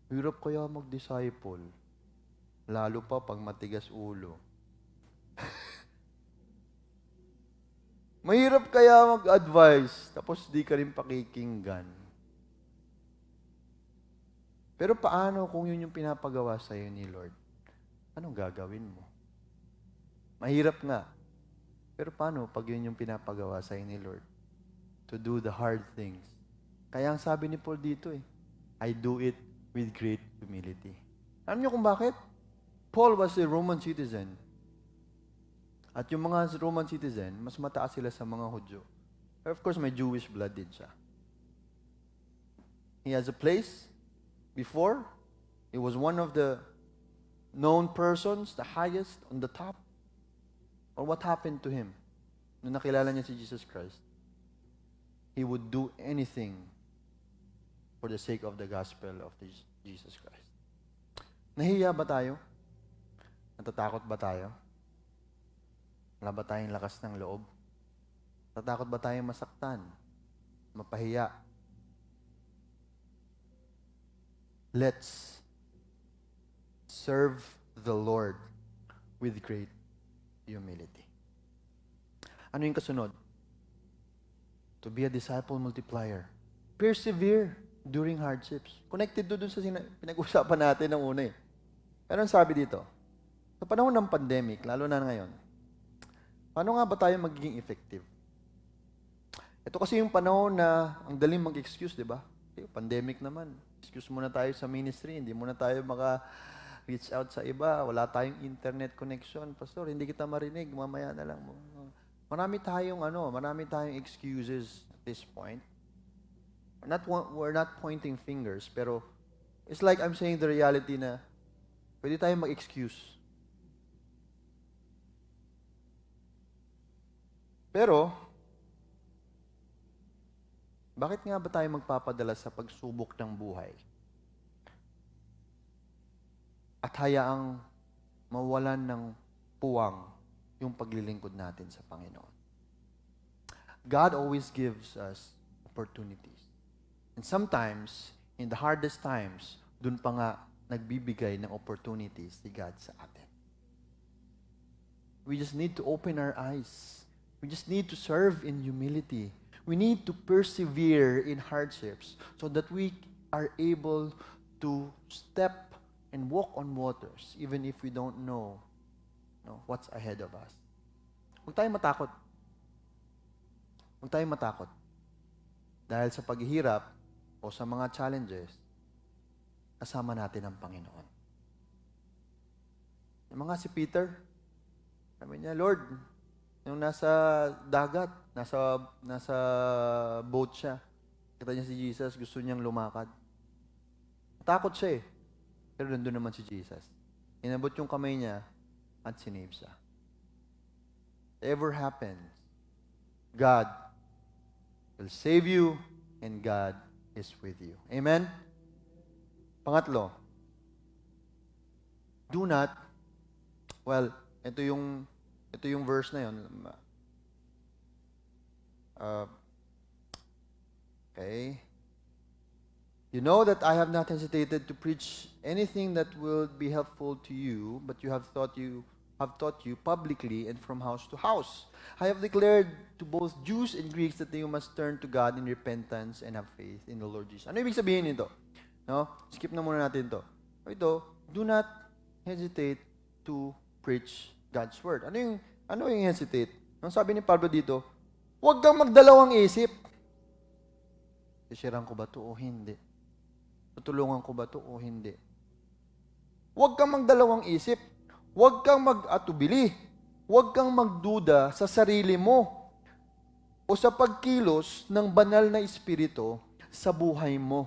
Mahirap kaya mag-disciple? Lalo pa pag matigas ulo. Mahirap kaya mag-advise, tapos di ka rin pakikinggan. Pero paano kung yun yung pinapagawa sa'yo ni Lord? Anong gagawin mo? Mahirap nga. Pero paano pag yun yung pinapagawa sa'yo ni Lord? To do the hard things. Kaya ang sabi ni Paul dito I do it with great humility. Alam niyo kung bakit? Paul was a Roman citizen. At yung mga Roman citizen, mas mataas sila sa mga Hudyo. Of course, may Jewish blood din siya. He has a place. Before, he was one of the known persons, the highest on the top. Or what happened to him? Nung nakilala niya si Jesus Christ, he would do anything for the sake of the gospel of Jesus Christ. Nahiya ba tayo? Natatakot ba tayo? Wala ba tayong lakas ng loob? Natatakot ba tayong masaktan? Mapahiya? Let's serve the Lord with great humility. Ano yung kasunod? To be a disciple multiplier. Persevere during hardships. Connected doon sa pinag-usapan natin ng una eh. Pero ang sabi dito, sa panahon ng pandemic, lalo na ngayon, paano nga ba tayo magiging effective? Ito kasi yung panahon na ang daling mag-excuse, di ba? Pandemic naman. Excuse muna tayo sa ministry, hindi muna tayo maka-reach out sa iba, wala tayong internet connection. Pastor, hindi kita marinig, mamaya na lang mo. Marami tayong excuses at this point. We're not pointing fingers, pero it's like I'm saying the reality na pwede tayong mag-excuse. Pero, bakit nga ba tayo magpapadala sa pagsubok ng buhay? At hayaang mawalan ng puwang yung paglilingkod natin sa Panginoon. God always gives us opportunities. And sometimes, in the hardest times, dun pa nga nagbibigay ng opportunities si God sa atin. We just need to open our eyes. We just need to serve in humility. We need to persevere in hardships so that we are able to step and walk on waters even if we don't know what's ahead of us. Huwag tayong matakot. Huwag tayong matakot. Dahil sa paghihirap o sa mga challenges, kasama natin ang Panginoon. Yung mga si Peter, sabi niya, Lord, yung nasa dagat, nasa boat siya. Kita niya si Jesus, gusto niyang lumakad. Takot siya eh. Pero nandun naman si Jesus. Inabot yung kamay niya at sinave siya. Whatever happens, God will save you and God is with you. Amen? Pangatlo, do not, ito yung verse na yun. Okay. You know that I have not hesitated to preach anything that will be helpful to you, but you have taught you publicly and from house to house. I have declared to both Jews and Greeks that they must turn to God in repentance and have faith in the Lord Jesus. Ano ibig sabihin nito? No? Skip na muna natin to. Ito, do not hesitate to preach God's word. Ano yung hesitate? Ang sabi ni Pablo dito, huwag kang magdalawang isip. Sisirang ko ba to o hindi? Tutulungan ko ba to o hindi? Huwag kang magdalawang isip. Huwag kang mag-atubili. Huwag kang magduda sa sarili mo o sa pagkilos ng banal na espiritu sa buhay mo.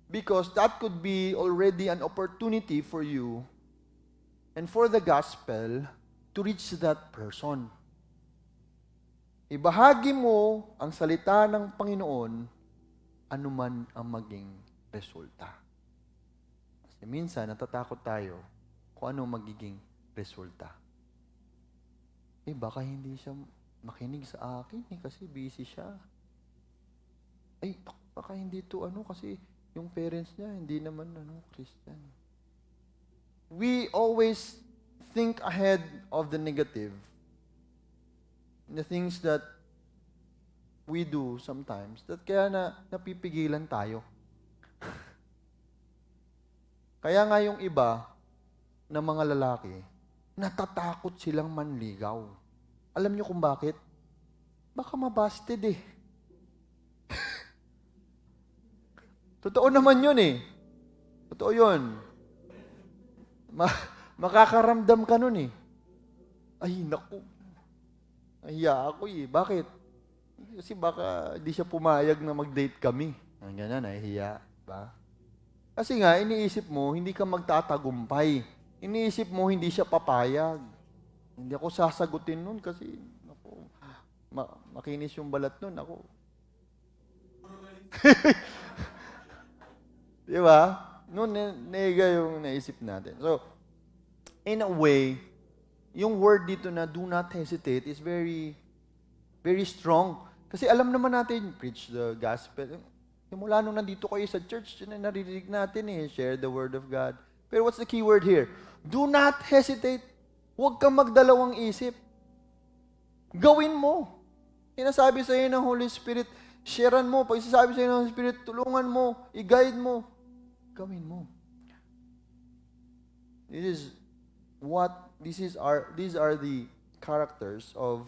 Because that could be already an opportunity for you and for the gospel to reach that person. Ibahagi mo ang salita ng Panginoon anuman ang maging resulta. Kasi minsan, natatakot tayo kung ano magiging resulta. Baka hindi siya makinig sa akin kasi busy siya. Baka hindi to kasi yung parents niya hindi naman Christian. We always think ahead of the negative. The things that we do sometimes, that kaya napipigilan tayo. Kaya nga yung iba na mga lalaki, natatakot silang manligaw. Alam niyo kung bakit? Baka mabasted eh. Totoo naman yun eh. Totoo yun. Makakaramdam ka nun eh. Ay, naku, Nahiya ako eh. Bakit? Kasi baka hindi siya pumayag na mag-date kami. Ang ganyan, nahihiya. Ba? Kasi nga, iniisip mo, hindi ka magtatagumpay. Iniisip mo, hindi siya papayag. Hindi ako sasagutin nun kasi, ako, makinis yung balat nun. Ako. Di ba? Noon, nega yung naisip natin. So, in a way, yung word dito na do not hesitate is very, very strong. Kasi alam naman natin, preach the gospel. Simula nung nandito kayo sa church, yun ang naririnig natin eh, share the word of God. Pero what's the key word here? Do not hesitate. Huwag kang magdalawang isip. Gawin mo. Sinasabi sa iyo ng Holy Spirit, sharean mo. Pag sinasabi sa iyo ng Holy Spirit, tulungan mo, i-guide mo. Gawin mo. These are the characters of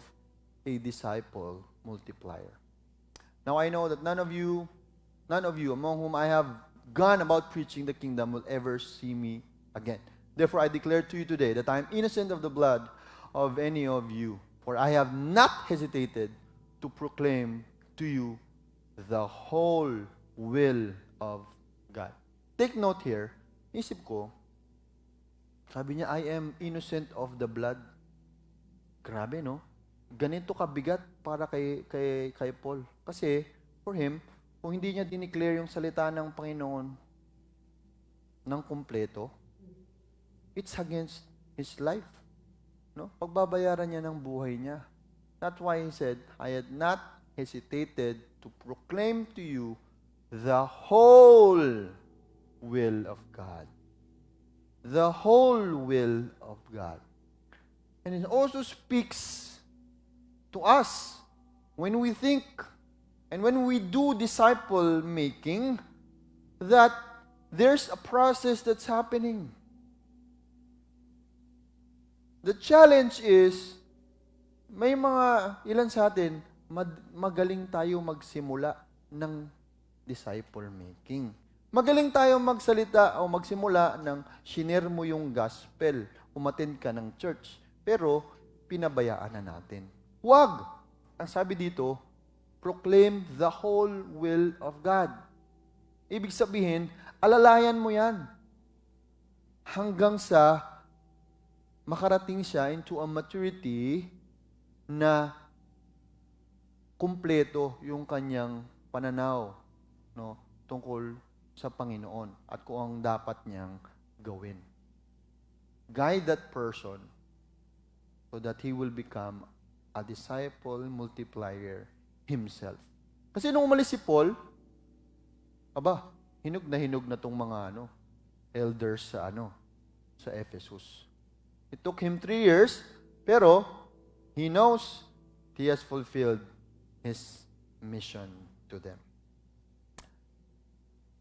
a disciple multiplier. Now I know that none of you among whom I have gone about preaching the kingdom will ever see me again. Therefore I declare to you today that I am innocent of the blood of any of you, for I have not hesitated to proclaim to you the whole will of God. Take note here, isip ko, sabi niya, I am innocent of the blood. Grabe, no? Ganito kabigat para kay Paul. Kasi, for him, kung hindi niya dineclare yung salita ng Panginoon ng kumpleto, it's against his life. No? Pagbabayaran niya ng buhay niya. That's why he said, I had not hesitated to proclaim to you the whole will of God. The whole will of God. And it also speaks to us when we think and when we do disciple making that there's a process that's happening. The challenge is, may mga ilan sa atin, magaling tayo magsimula ng disciple making. Magaling tayo magsalita o magsimula ng shiner mo yung gospel, umattend ka ng church, pero pinabayaan na natin. Huwag! Ang sabi dito, proclaim the whole will of God. Ibig sabihin, alalayan mo yan hanggang sa makarating siya into a maturity na kumpleto yung kanyang pananaw, no, tungkol sa Panginoon at kung ang dapat niyang gawin. Guide that person so that he will become a disciple multiplier himself. Kasi nung umalis si Paul, hinog na tong mga elders sa Ephesus. It took him 3 years, pero he knows he has fulfilled his mission to them.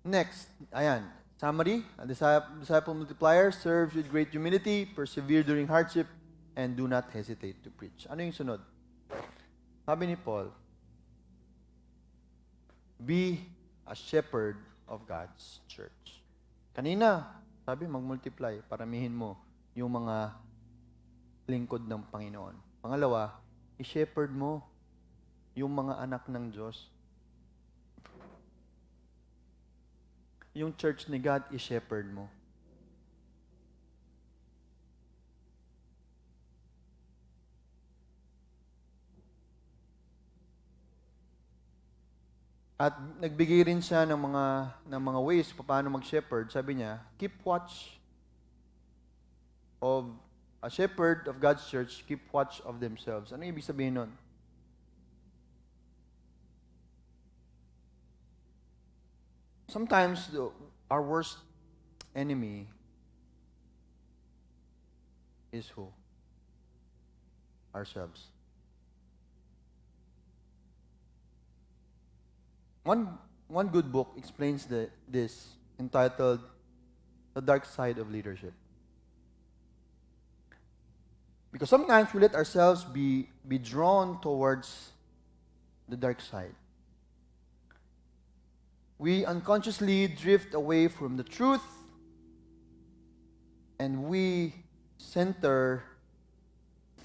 Next, ayan, summary, a disciple multiplier serves with great humility, persevere during hardship, and do not hesitate to preach. Ano yung sunod? Sabi ni Paul, be a shepherd of God's church. Kanina, sabi mag-multiply, paramihin mo yung mga lingkod ng Panginoon. Pangalawa, i-shepherd mo yung mga anak ng Diyos. Yung church ni God, i-shepherd mo. At nagbigay rin siya ng mga ways paano mag-shepherd. Sabi niya, keep watch of a shepherd of God's church, keep watch of themselves. Ano ibig sabihin nun? Sometimes our worst enemy is who? Ourselves. One good book explains this, entitled The Dark Side of Leadership. Because sometimes we let ourselves be drawn towards the dark side. We unconsciously drift away from the truth, and we center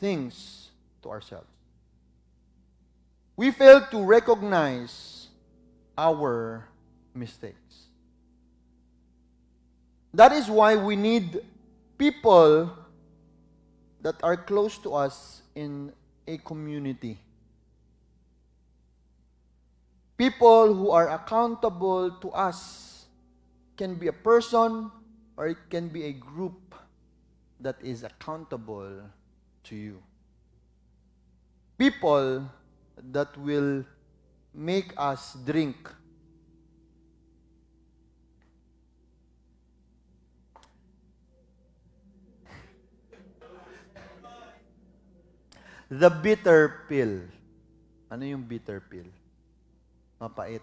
things to ourselves. we fail to recognize our mistakes. That is why we need people that are close to us in a community. People who are accountable to us. Can be a person or it can be a group that is accountable to you. People that will make us drink. The bitter pill. Ano yung bitter pill? Mapait.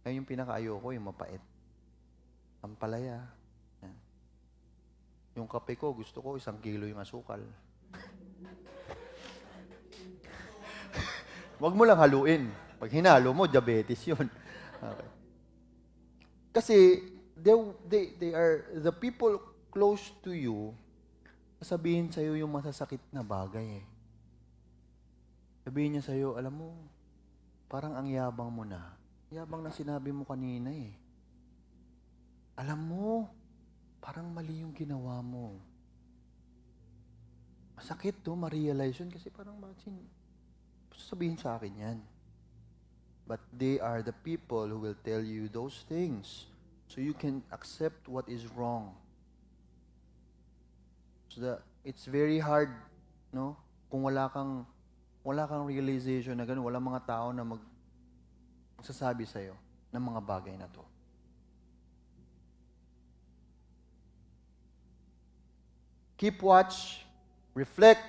Ayun yung pinaka-ayoko, yung mapait. Ampalaya. Yan. Yung kape ko, gusto ko 1 kilo yung asukal. Huwag mo lang haluin. Pag hinalo mo, diabetes yun. Okay. Kasi, they are, the people close to you, sasabihin sa'yo yung masasakit na bagay eh. Sabihin niya sa'yo, alam mo, parang ang yabang mo na. Yabang na sinabi mo kanina eh. Alam mo, parang mali yung ginawa mo. Masakit to, ma-realize yun kasi parang sabihin sa akin yan. But they are the people who will tell you those things so you can accept what is wrong. So it's very hard, no? Kung wala kang realization na gano'n, wala mga tao na magsasabi sa'yo ng mga bagay na to. Keep watch, reflect,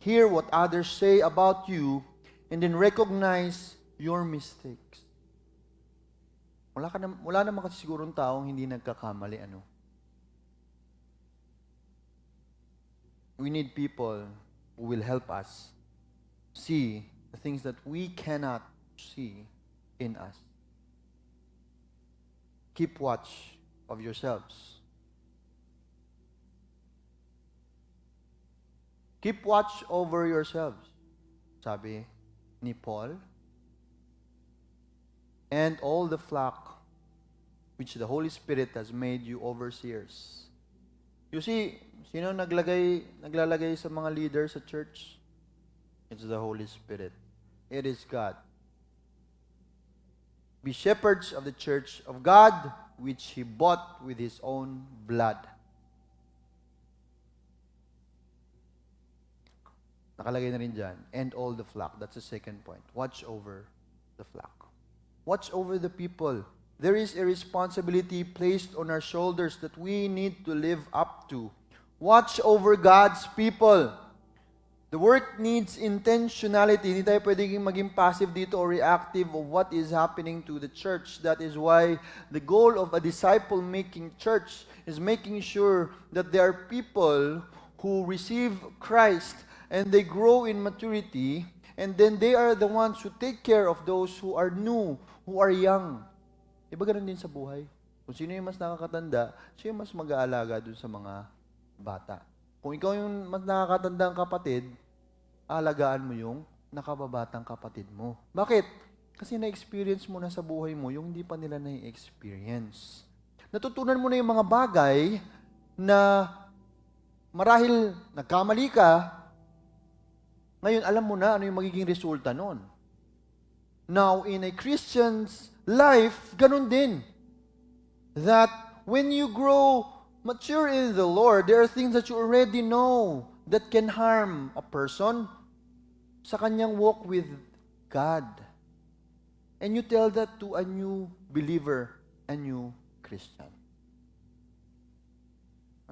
hear what others say about you, and then recognize your mistakes. Wala naman kasi sigurong taong hindi nagkakamali, ano? We need people who will help us see the things that we cannot see in us. Keep watch of yourselves. Keep watch over yourselves, sabi ni Paul, and all the flock which the Holy Spirit has made you overseers. You see, sino naglalagay sa mga leaders sa church? It's the Holy Spirit. It is God. Be shepherds of the church of God, which He bought with His own blood. Nakalagay na rin dyan. And all the flock. That's the second point. Watch over the flock. Watch over the people. There is a responsibility placed on our shoulders that we need to live up to. Watch over God's people. The work needs intentionality. Hindi tayo pwedeng maging passive dito or reactive of what is happening to the church. That is why the goal of a disciple-making church is making sure that there are people who receive Christ and they grow in maturity, and then they are the ones who take care of those who are new, who are young. Diba ganun din sa buhay? Kung sino yung mas nakakatanda, siya yung mas mag-aalaga dun sa mga bata. Kung ikaw yung mas nakakatandang kapatid, alagaan mo yung nakababatang kapatid mo. Bakit? Kasi na-experience mo na sa buhay mo yung hindi pa nila na-experience. Natutunan mo na yung mga bagay na marahil nagkamali ka, ngayon, alam mo na ano yung magiging resulta nun. Now, in a Christian's life, ganun din. That when you grow mature in the Lord, there are things that you already know that can harm a person sa kanyang walk with God. And you tell that to a new believer, a new Christian.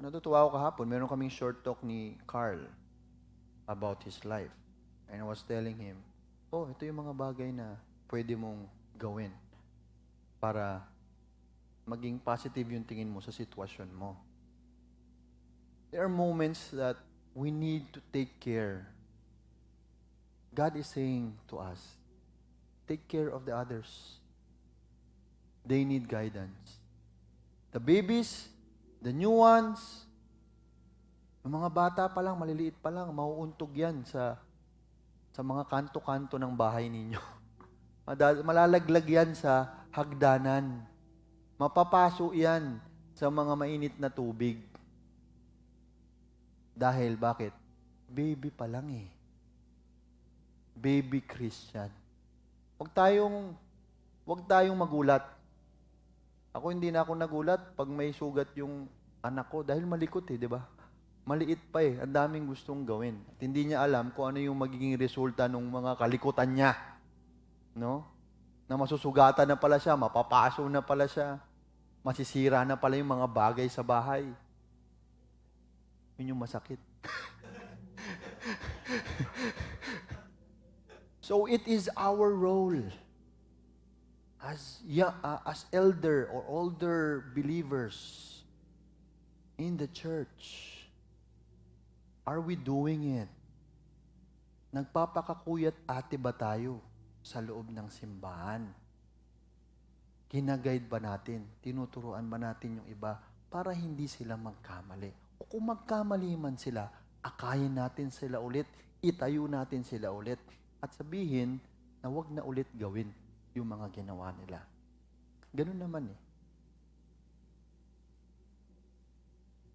Natutuwa ako kahapon, meron kaming short talk ni Carl about his life. And I was telling him, ito yung mga bagay na pwede mong gawin para maging positive yung tingin mo sa sitwasyon mo. There are moments that we need to take care. God is saying to us, take care of the others. They need guidance. The babies, the new ones, yung mga bata pa lang, maliliit pa lang, mauuntog yan sa sa mga kanto-kanto ng bahay ninyo. Malalaglag yan sa hagdanan. Mapapaso yan sa mga mainit na tubig. Dahil bakit? Baby pa lang eh. Baby Christian. Huwag tayong magulat. Ako hindi na ako nagulat pag may sugat yung anak ko dahil malikot eh, di ba? Maliit pa eh. Ang daming gustong gawin. At hindi niya alam kung ano yung magiging resulta ng mga kalikutan niya. No? Na masusugatan na pala siya, mapapaso na pala siya, masisira na pala yung mga bagay sa bahay. Yun yung masakit. So it is our role as elder or older believers in the church. Are we doing it? Nagpapakakuyat ate ba tayo sa loob ng simbahan? Ginaguide ba natin? Tinuturuan ba natin yung iba para hindi sila magkamali? O kung magkamali man sila, akayin natin sila ulit, itayo natin sila ulit, at sabihin na wag na ulit gawin yung mga ginawa nila. Ganun naman eh.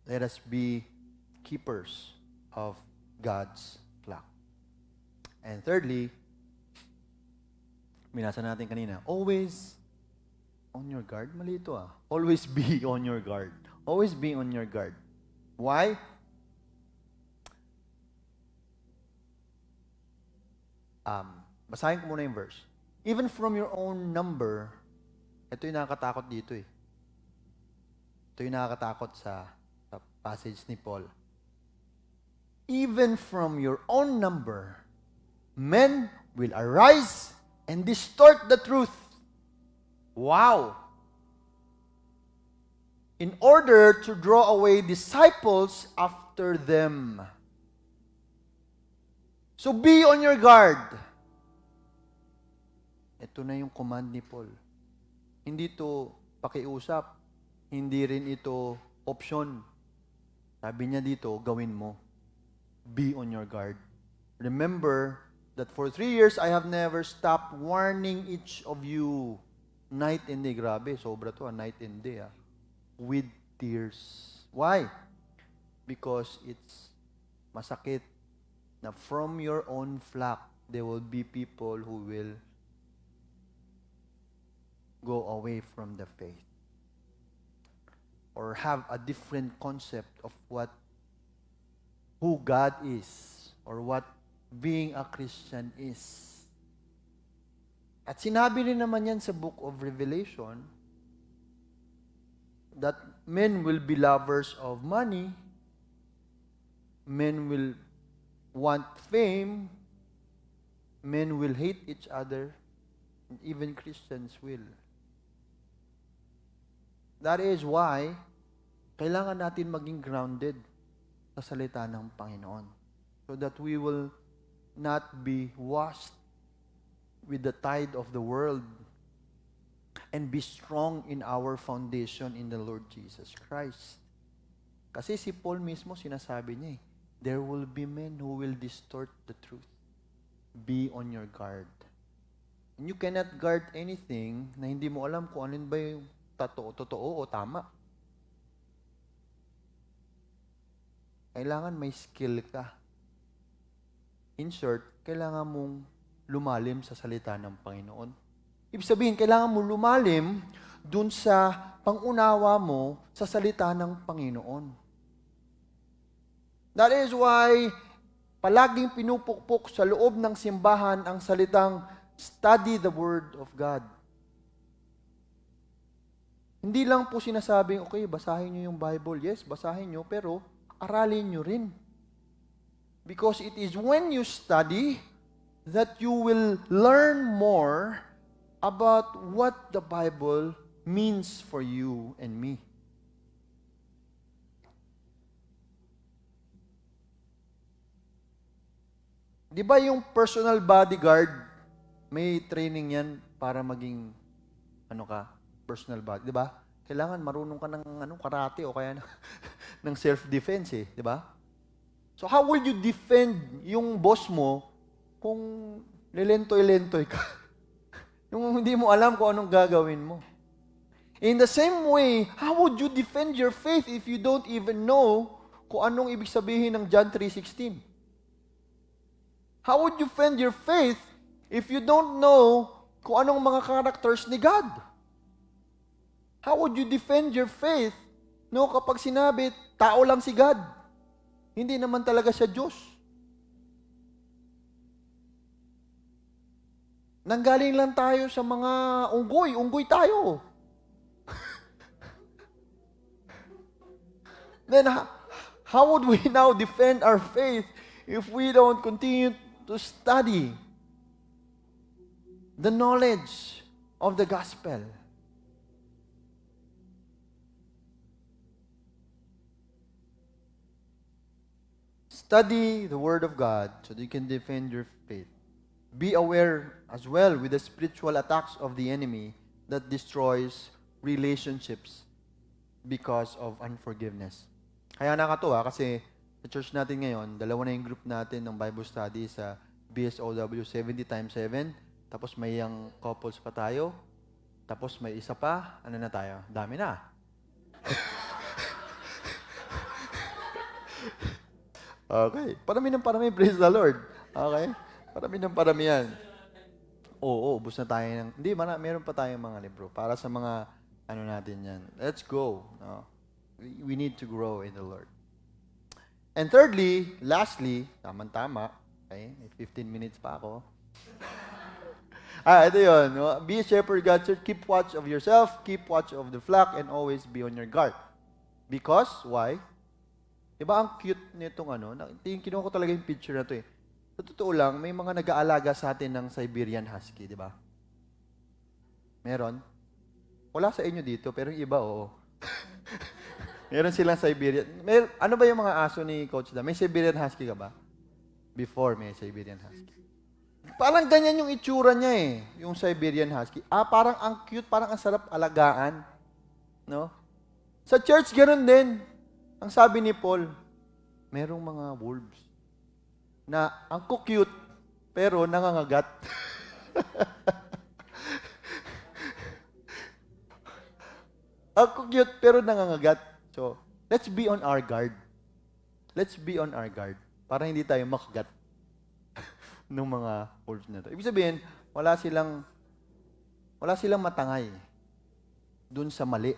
Let us be keepers of God's flock. And thirdly, minasa natin kanina, always on your guard. Mali ito ah. Always be on your guard. Always be on your guard. Why? Basahin ko muna yung verse. Even from your own number, ito yung nakakatakot dito eh. Ito yung nakakatakot sa passage ni Paul. Even from your own number, men will arise and distort the truth. Wow! In order to draw away disciples after them. So be on your guard. Ito na yung command ni Paul. Hindi ito pakiusap. Hindi rin ito option. Sabi niya dito, gawin mo. Be on your guard. Remember that for 3 years, I have never stopped warning each of you. Night and day. Grabe, sobra to, night and day. With tears. Why? Because it's masakit na from your own flock, there will be people who will go away from the faith or have a different concept of who God is or what being a Christian is. At sinabi rin naman yan sa book of Revelation that men will be lovers of money, men will want fame, men will hate each other, and even Christians will. That is why kailangan natin maging grounded sa salita ng Panginoon so that we will not be washed with the tide of the world and be strong in our foundation in the Lord Jesus Christ. Kasi si Paul mismo sinasabi niya there will be men who will distort the truth. Be on your guard. And you cannot guard anything na hindi mo alam kung alin ba yung totoo o tama. Kailangan may skill ka. In short, kailangan mong lumalim sa salita ng Panginoon. Ibig sabihin, kailangan mo lumalim dun sa pangunawa mo sa salita ng Panginoon. That is why palaging pinupukpok sa loob ng simbahan ang salitang study the Word of God. Hindi lang po sinasabing, okay, basahin nyo yung Bible. Yes, basahin nyo, pero aralin nyo rin. Because it is when you study that you will learn more about what the Bible means for you and me. Di ba yung personal bodyguard, may training yan para maging, personal body, di ba? Kailangan marunong ka ng karate o kaya ng self-defense di ba? So how will you defend yung boss mo kung lilentoy-lentoy ka. Yung hindi mo alam kung anong gagawin mo. In the same way, how would you defend your faith if you don't even know kung anong ibig sabihin ng John 3:16? How would you defend your faith if you don't know kung anong mga characters ni God? How would you defend your faith kapag sinabi, tao lang si God? Hindi naman talaga siya Diyos. Nanggaling lang tayo sa mga unggoy tayo. Then, how would we now defend our faith if we don't continue to study the knowledge of the gospel? Study the Word of God so that you can defend your faith. Be aware as well with the spiritual attacks of the enemy that destroys relationships because of unforgiveness. Kaya nakatuwa kasi sa church natin ngayon, dalawa na yung group natin ng Bible study sa BSOW 70x7. Tapos may yung couples pa tayo. Tapos may isa pa. Ano na tayo? Dami na. Okay. Parami ng parami. Praise the Lord. Okay? Parami ng parami yan. Oo, ubus na tayo ng... Hindi, meron pa tayong mga libro para sa mga ano natin yan. Let's go. No? We need to grow in the Lord. And thirdly, lastly, tama-tama, okay, may 15 minutes pa ako. Ito yun. No? Be a shepherd, God said, keep watch of yourself, keep watch of the flock, and always be on your guard. Because, why? Diba ang cute nitong kinuha ko talaga yung picture na to eh. Sa totoo lang, may mga nag-aalaga sa atin ng Siberian Husky, di ba? Meron? Wala sa inyo dito, pero yung iba, oo. Meron silang Siberian. Ano ba yung mga aso ni Coach Da? May Siberian Husky ka ba? Before may Siberian Husky. Parang ganyan yung itsura niya eh, yung Siberian Husky. Parang ang cute, parang ang sarap alagaan. No? Sa church, ganoon din. Ang sabi ni Paul, merong mga wolves na ang cute, pero nangangagat. Ang cute, pero nangangagat. So, let's be on our guard. Let's be on our guard para hindi tayo makagat ng mga wolves na to. Ibig sabihin, wala silang matangay dun sa mali.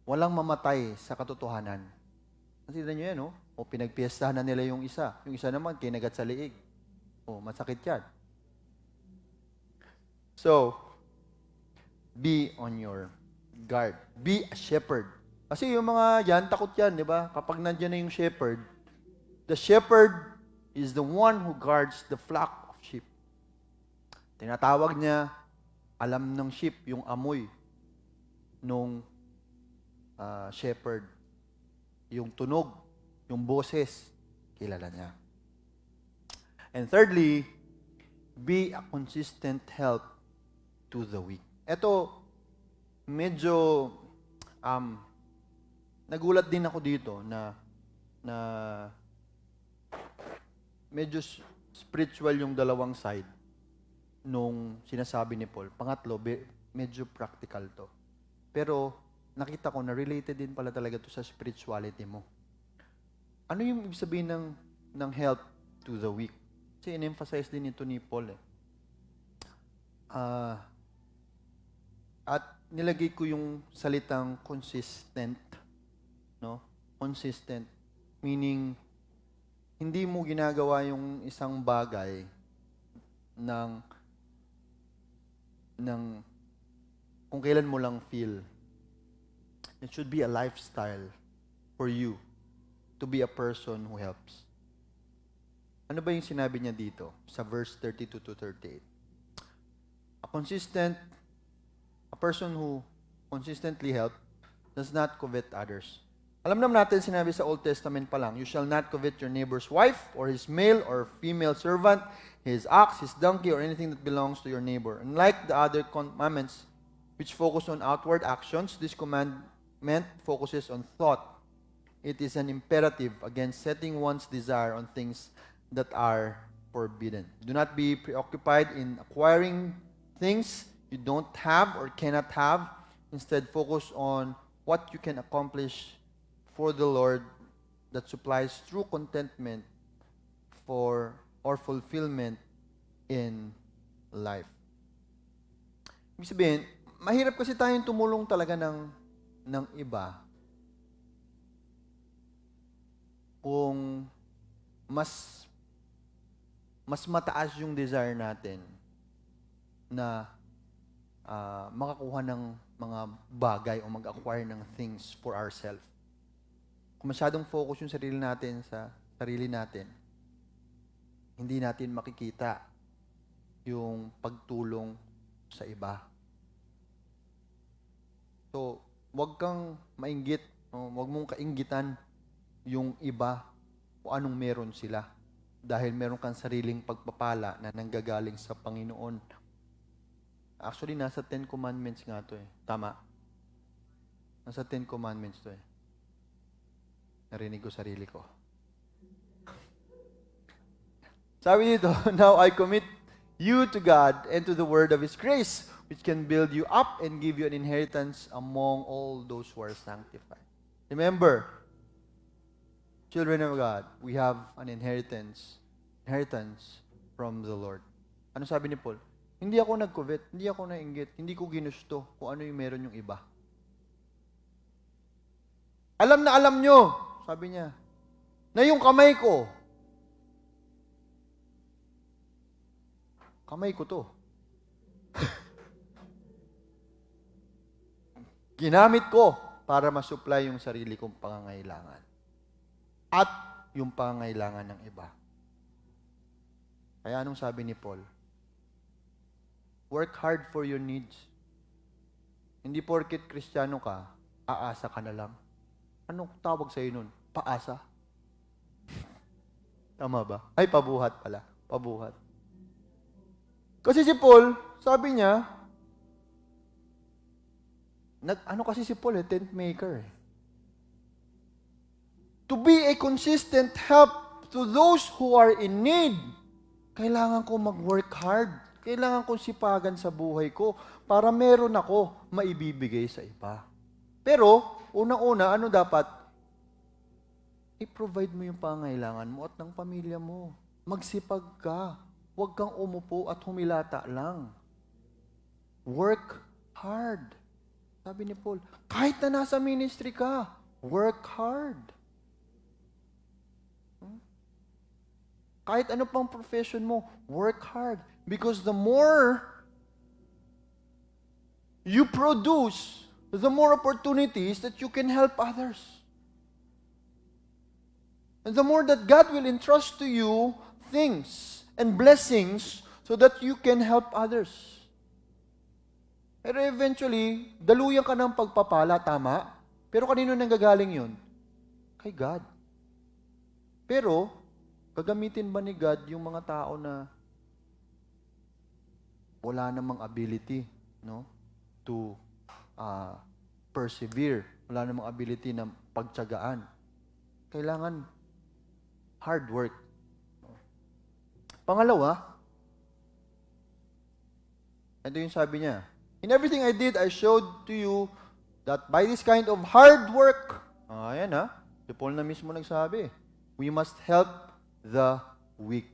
Walang mamatay sa katotohanan. Nasidhan nyo yan, no? O pinagpiestahan na nila yung isa. Yung isa naman, kinagat sa liig. O, masakit yan. So, be on your guard. Be a shepherd. Kasi yung mga yan, takot yan, di ba? Kapag nandiyan na yung shepherd, the shepherd is the one who guards the flock of sheep. Tinatawag niya, alam ng sheep, yung amoy nung shepherd. Yung tunog, yung boses, kilala niya. And thirdly, be a consistent help to the weak. Ito, medyo nagulat din ako dito na medyo spiritual yung dalawang side nung sinasabi ni Paul. Pangatlo, medyo practical to. Pero nakita ko na related din pala talaga to sa spirituality mo. Ano yung ibig sabihin ng help to the weak? Kasi in-emphasize din ito ni Paul eh. At nilagay ko yung salitang consistent, no? Consistent, meaning hindi mo ginagawa yung isang bagay ng kung kailan mo lang feel. It should be a lifestyle for you to be a person who helps. Ano ba yung sinabi niya dito sa verse 32 to 38? A person who consistently helps does not covet others. Alam naman natin, sinabi sa Old Testament pa lang, you shall not covet your neighbor's wife or his male or female servant, his ox, his donkey, or anything that belongs to your neighbor. Unlike the other commandments which focus on outward actions, this commandment focuses on thought. It is an imperative against setting one's desire on things that are forbidden. Do not be preoccupied in acquiring things you don't have or cannot have. Instead, focus on what you can accomplish for the Lord that supplies true contentment for or fulfillment in life. Ibig sabihin, mahirap kasi tayong tumulong talaga ng iba kung mas mataas yung desire natin na makakuha ng mga bagay o mag-acquire ng things for ourselves. Kung masyadong focus yung sarili natin sa sarili natin, hindi natin makikita yung pagtulong sa iba. So, huwag kang mainggit, huwag mong kainggitan yung iba o anong meron sila. Dahil meron kang sariling pagpapala na nanggagaling sa Panginoon. Actually, nasa 10 Commandments nga to eh. Tama? Nasa 10 Commandments to eh. Narinig ko sarili ko. Sabi dito, now I commit you to God and to the word of His grace, which can build you up and give you an inheritance among all those who are sanctified. Remember, children of God, we have an inheritance from the Lord. Ano sabi ni Paul? Hindi ako nag-covet, hindi ako nainggit, hindi ko ginusto kung ano yung meron yung iba. Alam na alam nyo, sabi niya, na yung kamay ko to. Ginamit ko para masupply yung sarili kong pangangailangan. At yung pangangailangan ng iba. Kaya anong sabi ni Paul? Work hard for your needs. Hindi porket Kristiyano ka, aasa ka na lang. Anong tawag sa'yo nun? Paasa? Tama ba? Ay, pabuhat pala. Pabuhat. Kasi si Paul, sabi niya, ano kasi si Paul tent maker eh. To be a consistent help to those who are in need, kailangan ko mag-work hard. Kailangan kong sipagan sa buhay ko para meron ako maibibigay sa iba. Pero, unang-una, ano dapat? I-provide mo yung pangailangan mo at ng pamilya mo. Magsipag ka. Huwag kang umupo at humilata lang. Work hard. Sabi ni Paul, kahit na nasa ministry ka, work hard. Kahit ano pang profession mo, work hard. Because the more you produce, the more opportunities that you can help others. And the more that God will entrust to you things and blessings so that you can help others. Pero eventually, daluyan ka ng pagpapala, tama? Pero kanino nanggagaling yun? Kay God. Pero, gagamitin ba ni God yung mga tao na wala namang ability, no, to persevere, wala namang ability na pagtiyagaan? Kailangan hard work. Pangalawa, ito yung sabi niya, in everything I did, I showed to you that by this kind of hard work, ayan si Paul na mismo nagsabi, we must help the weak.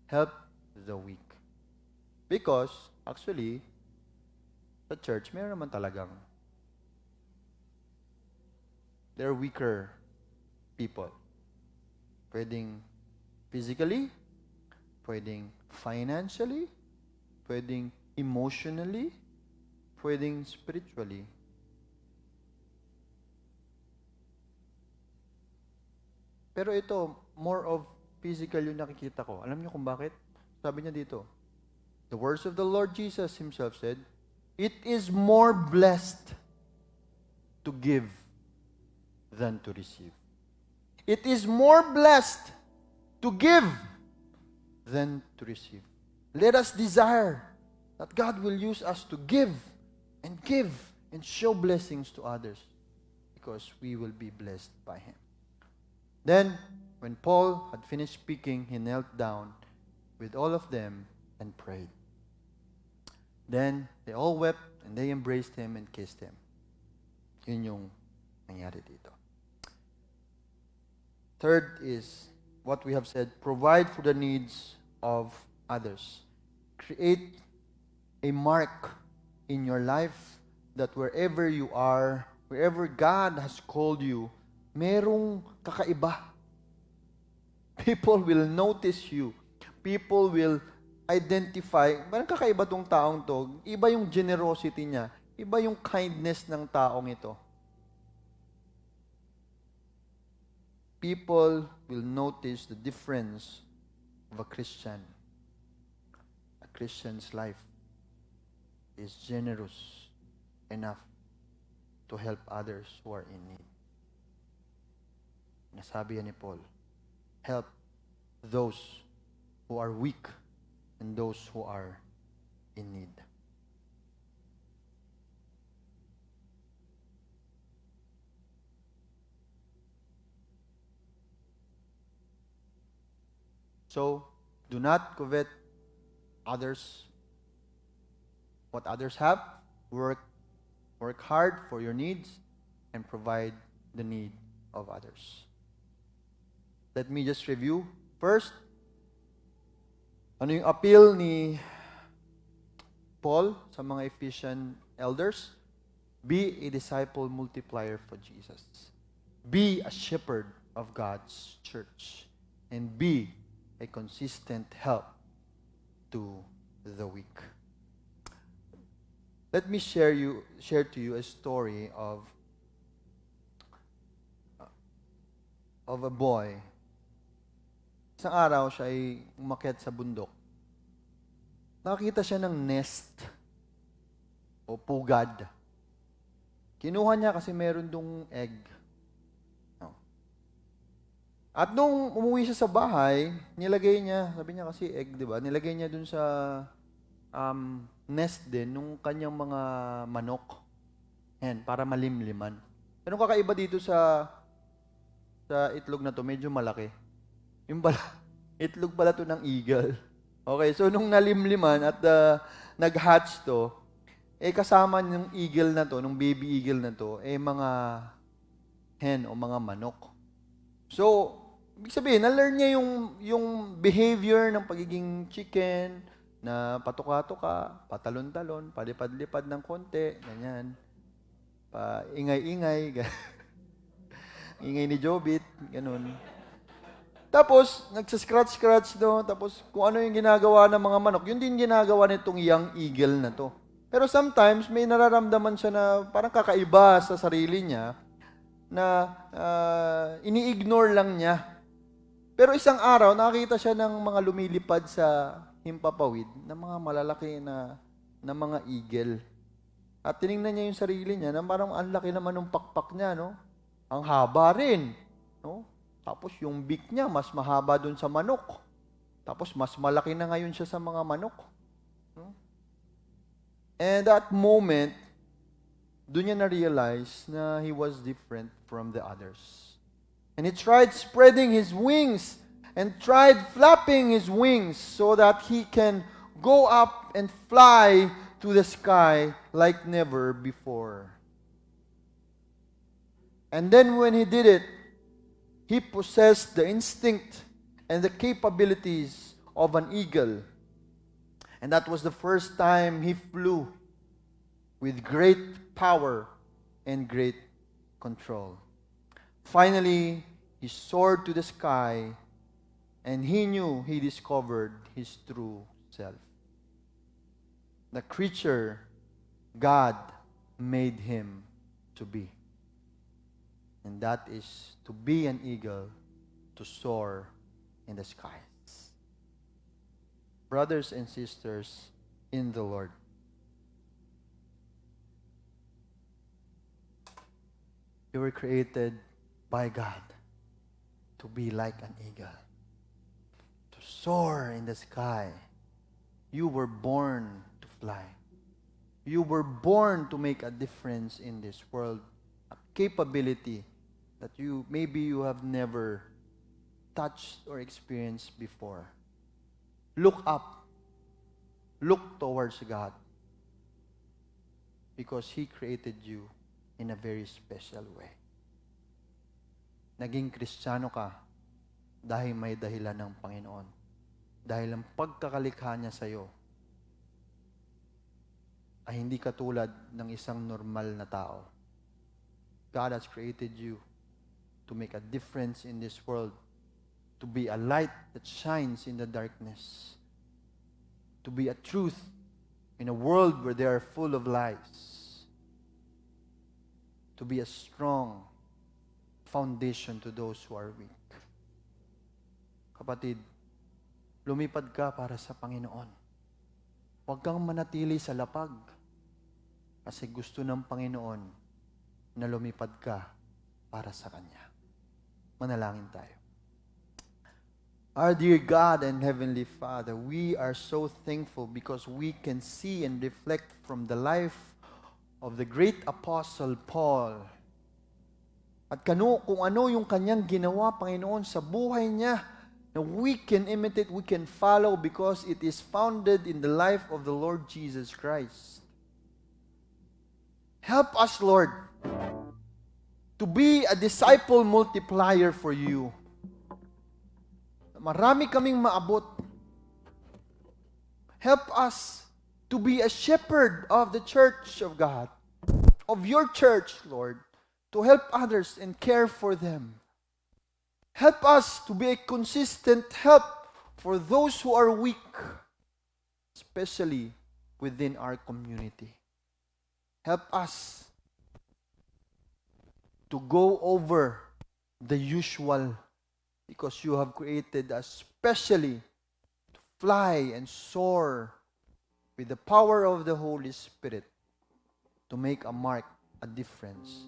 Help the weak. Because, actually, sa church, meron naman talagang they're weaker people. Pwedeng physically, pwedeng financially, pwedeng emotionally, pwedeng spiritually. Pero ito, more of physical yung nakikita ko. Alam niyo kung bakit? Sabi niya dito, the words of the Lord Jesus Himself said, it is more blessed to give than to receive. It is more blessed to give than to receive. Let us desire that God will use us to give and show blessings to others because we will be blessed by Him. Then, When Paul had finished speaking, he knelt down with all of them and prayed. Then they all wept and they embraced him and kissed him. Yun yung nangyari dito. Third is what we have said, provide for the needs of others. Create a mark in your life that wherever you are, wherever God has called you, merong kakaiba. People will notice you. People will identify, parang kakaiba tong taong to. Iba yung generosity niya. Iba yung kindness ng taong ito. People will notice the difference of a Christian. A Christian's life is generous enough to help others who are in need. Nasabi yan ni Paul, help those who are weak and those who are in need. So, do not covet others, what others have. Work hard for your needs and provide the need of others. Let me just review. First, ano yung appeal ni Paul sa mga Ephesian elders? Be a disciple multiplier for Jesus. Be a shepherd of God's church. And be a consistent help to the weak. Let me share to you a story of a boy. Isang araw siya ay umakyat sa bundok. Nakakita siya ng nest o pugad. Kinuha niya kasi meron dong egg. At nung umuwi siya sa bahay, nilagay niya, sabi niya kasi egg, di ba? Nilagay niya dun sa nest din nung kanyang mga manok. Yan, para malimliman. Anong kakaiba dito sa itlog na to? Medyo malaki. Yung pala, itlog pala to ng eagle. Okay, so nung nalimliman at nag-hatch to, kasama ng eagle na to, nung baby eagle na to, mga hen o mga manok. So, ibig sabihin, na-learn niya yung behavior ng pagiging chicken, na patuka-tuka, patalon-talon, palipad-lipad ng konti, ganyan. Ingay-ingay, ingay ni Jobit, ganun. Tapos, nagsascratch-scratch do, tapos kung ano yung ginagawa ng mga manok, yun din ginagawa nitong young eagle na to. Pero sometimes, may nararamdaman siya na parang kakaiba sa sarili niya, na ini-ignore lang niya. Pero isang araw, nakakita siya ng mga lumilipad sa himpapawid na mga malalaki na mga eagle. At tiningnan niya yung sarili niya na parang ang laki naman ng pakpak niya, no? Ang haba rin, no? Tapos yung beak niya, mas mahaba dun sa manok. Tapos mas malaki na ngayon siya sa mga manok. No? And that moment, doon niya na-realize na he was different from the others. And he tried spreading his wings and tried flapping his wings so that he can go up and fly to the sky like never before. And then when he did it, he possessed the instinct and the capabilities of an eagle. And that was the first time he flew with great power and great control. Finally, he soared to the sky, and he knew he discovered his true self. The creature God made him to be. And that is to be an eagle, to soar in the skies. Brothers and sisters in the Lord, you were created by God to be like an eagle, to soar in the sky. You were born to fly. You were born to make a difference in this world, a capability that maybe you have never touched or experienced before. Look up. Look towards God. Because He created you in a very special way. Naging Kristiyano ka dahil may dahilan ng Panginoon. Dahil ang pagkakalikha niya sa iyo ay hindi katulad ng isang normal na tao. God has created you to make a difference in this world, to be a light that shines in the darkness, to be a truth in a world where they are full of lies, to be a strong foundation to those who are weak. Kapatid, lumipad ka para sa Panginoon. Huwag kang manatili sa lapag kasi gusto ng Panginoon na lumipad ka para sa Kanya. Manalangin tayo. Our dear God and Heavenly Father, we are so thankful because we can see and reflect from the life of the great Apostle Paul. At kung ano yung kanyang ginawa, Panginoon, sa buhay niya, na we can imitate, we can follow because it is founded in the life of the Lord Jesus Christ. Help us, Lord, to be a disciple multiplier for you. Marami kaming maabot. Help us to be a shepherd of the church of God, of your church, Lord, to help others and care for them. Help us to be a consistent help for those who are weak, especially within our community. Help us to go over the usual because you have created us specially to fly and soar with the power of the Holy Spirit to make a mark, a difference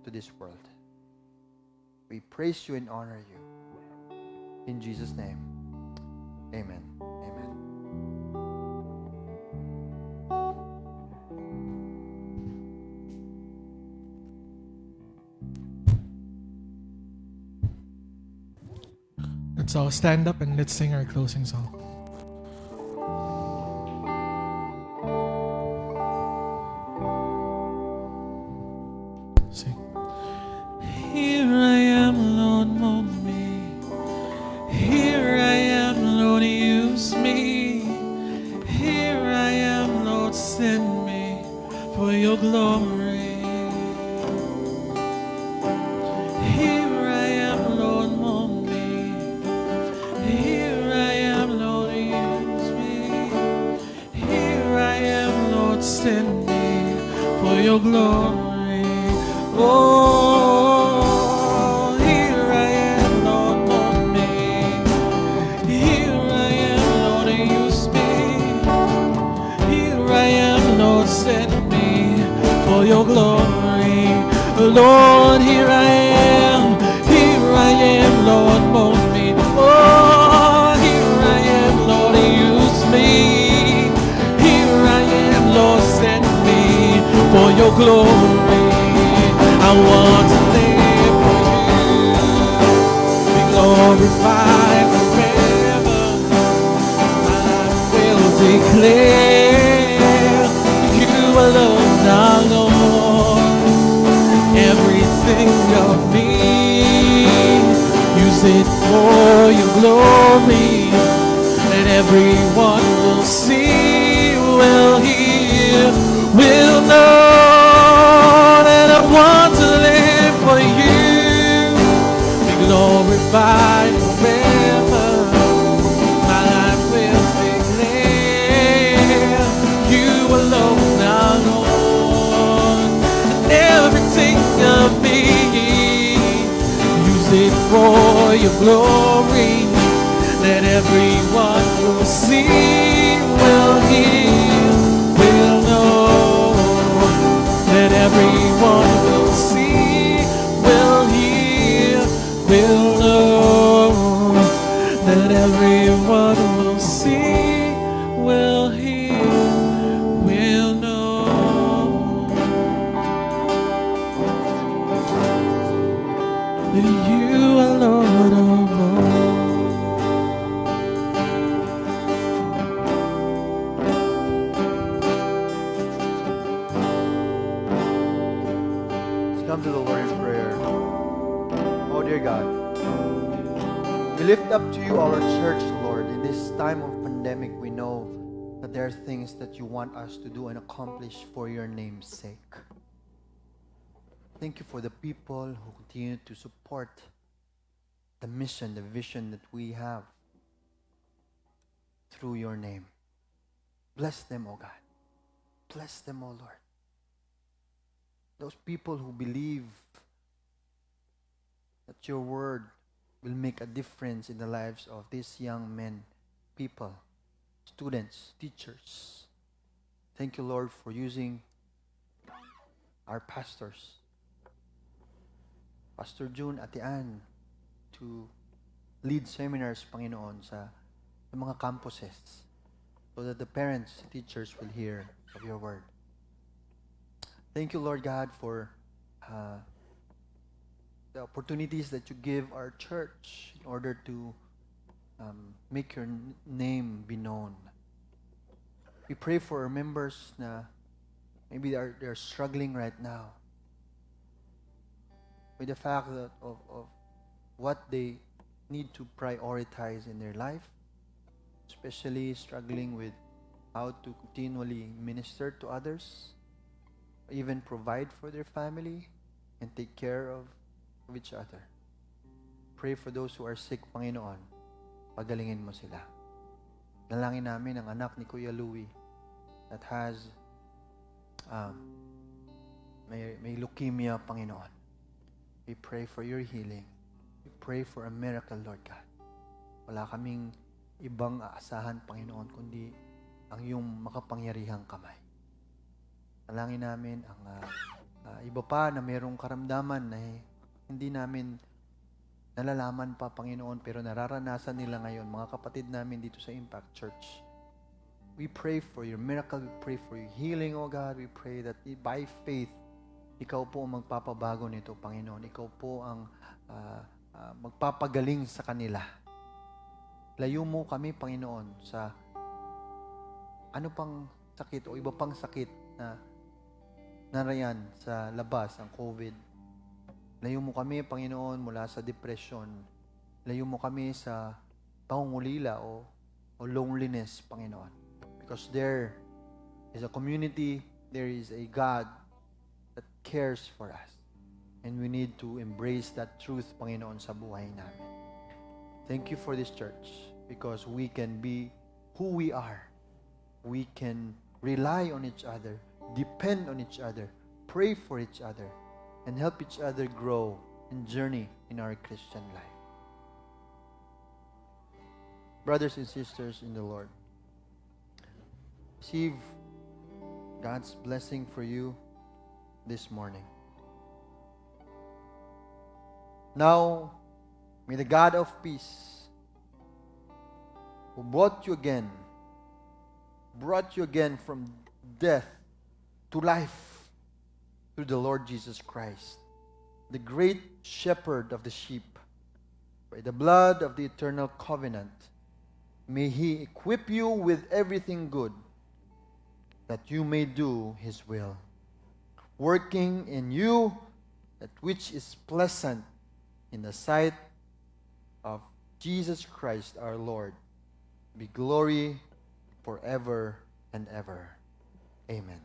to this world. We praise you and honor you. In Jesus' name, amen. Amen. Let's all stand up and let's sing our closing song. Sing. Here I am, Lord, mold me. Here I am, Lord, use me. Here I am, Lord, send me for your glory. Here I am, Lord, mold me. Here I am, Lord, use me. Here I am, Lord, send me for your glory. Oh, here I am, Lord, mold me. Here I am, Lord, use me. Here I am, Lord, send me for your glory. Lord, here I am. Here I am, Lord, mold me. Oh, here I am, Lord, use me. Here I am, Lord, send me for your glory. I want to live for you, be glorified forever. I will declare you alone are Lord. Everything of me, use it for your glory, and everyone will see, will hear, will know that I want to live for you, be glorified forever. My life will declare you alone are Lord, and everything of me, use it for your glory, that everyone will see, will hear, will know, that everyone will see, will hear, will know, that everyone will see, will hear, will know, that you alone Lord of all. Let's come to the Lord in prayer. Oh, dear God, we lift up to you our church, Lord. In this time of pandemic, we know that there are things that you want us to do and accomplish for your name's sake. Thank you for the people who continue to support the mission, the vision that we have through your name. Bless them, oh God. Bless them, oh Lord. Those people who believe that your word will make a difference in the lives of these young men, people, students, teachers. Thank you, Lord, for using our pastors, Pastor June Ate Ann, to lead seminars, Panginoon, sa mga campuses so that the parents, teachers will hear of your word. Thank you, Lord God, for the opportunities that you give our church in order to make your name be known. We pray for our members na maybe they're struggling right now with the fact that of what they need to prioritize in their life, especially struggling with how to continually minister to others, even provide for their family, and take care of each other. Pray for those who are sick, Panginoon. Pagalingin mo sila. Nalangin namin ang anak ni Kuya Louie that has may leukemia, Panginoon. We pray for your healing. We pray for a miracle, Lord God. Wala kaming ibang aasahan, Panginoon, kundi ang iyong makapangyarihang kamay. Nalangin namin ang iba pa na mayroong karamdaman na hindi namin nalalaman pa, Panginoon, pero nararanasan nila ngayon, mga kapatid namin dito sa Impact Church. We pray for your miracle. We pray for your healing, O God. We pray that by faith, ikaw po ang magpapabago nito, Panginoon. Ikaw po ang magpapagaling sa kanila. Layo mo kami, Panginoon, sa ano pang sakit o iba pang sakit na narayan sa labas, ang COVID. Layo mo kami, Panginoon, mula sa depression. Layo mo kami sa pangungulila o loneliness, Panginoon. Because there is a community, there is a God that cares for us. And we need to embrace that truth, Panginoon, sa buhay namin. Thank you for this church because we can be who we are. We can rely on each other, depend on each other, pray for each other, and help each other grow and journey in our Christian life. Brothers and sisters in the Lord, receive God's blessing for you this morning. Now, may the God of peace, who brought you again from death to life through the Lord Jesus Christ, the great shepherd of the sheep, by the blood of the eternal covenant, may He equip you with everything good, that you may do His will, working in you that which is pleasant in the sight of Jesus Christ our Lord, be glory forever and ever. Amen.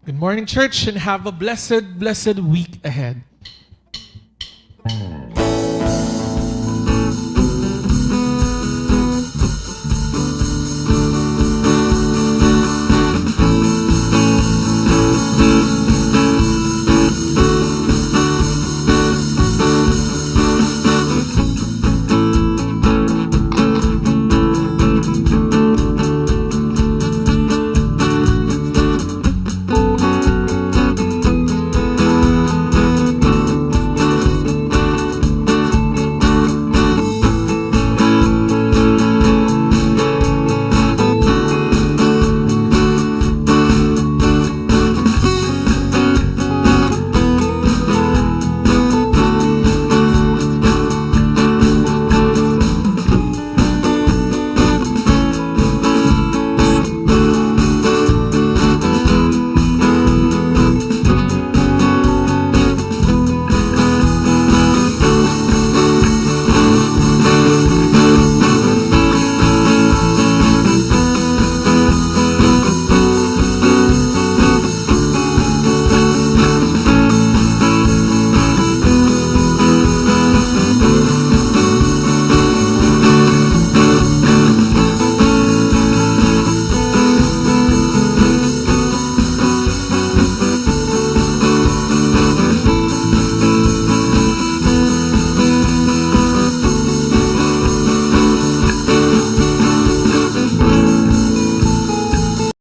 Good morning, church, and have a blessed, blessed week ahead.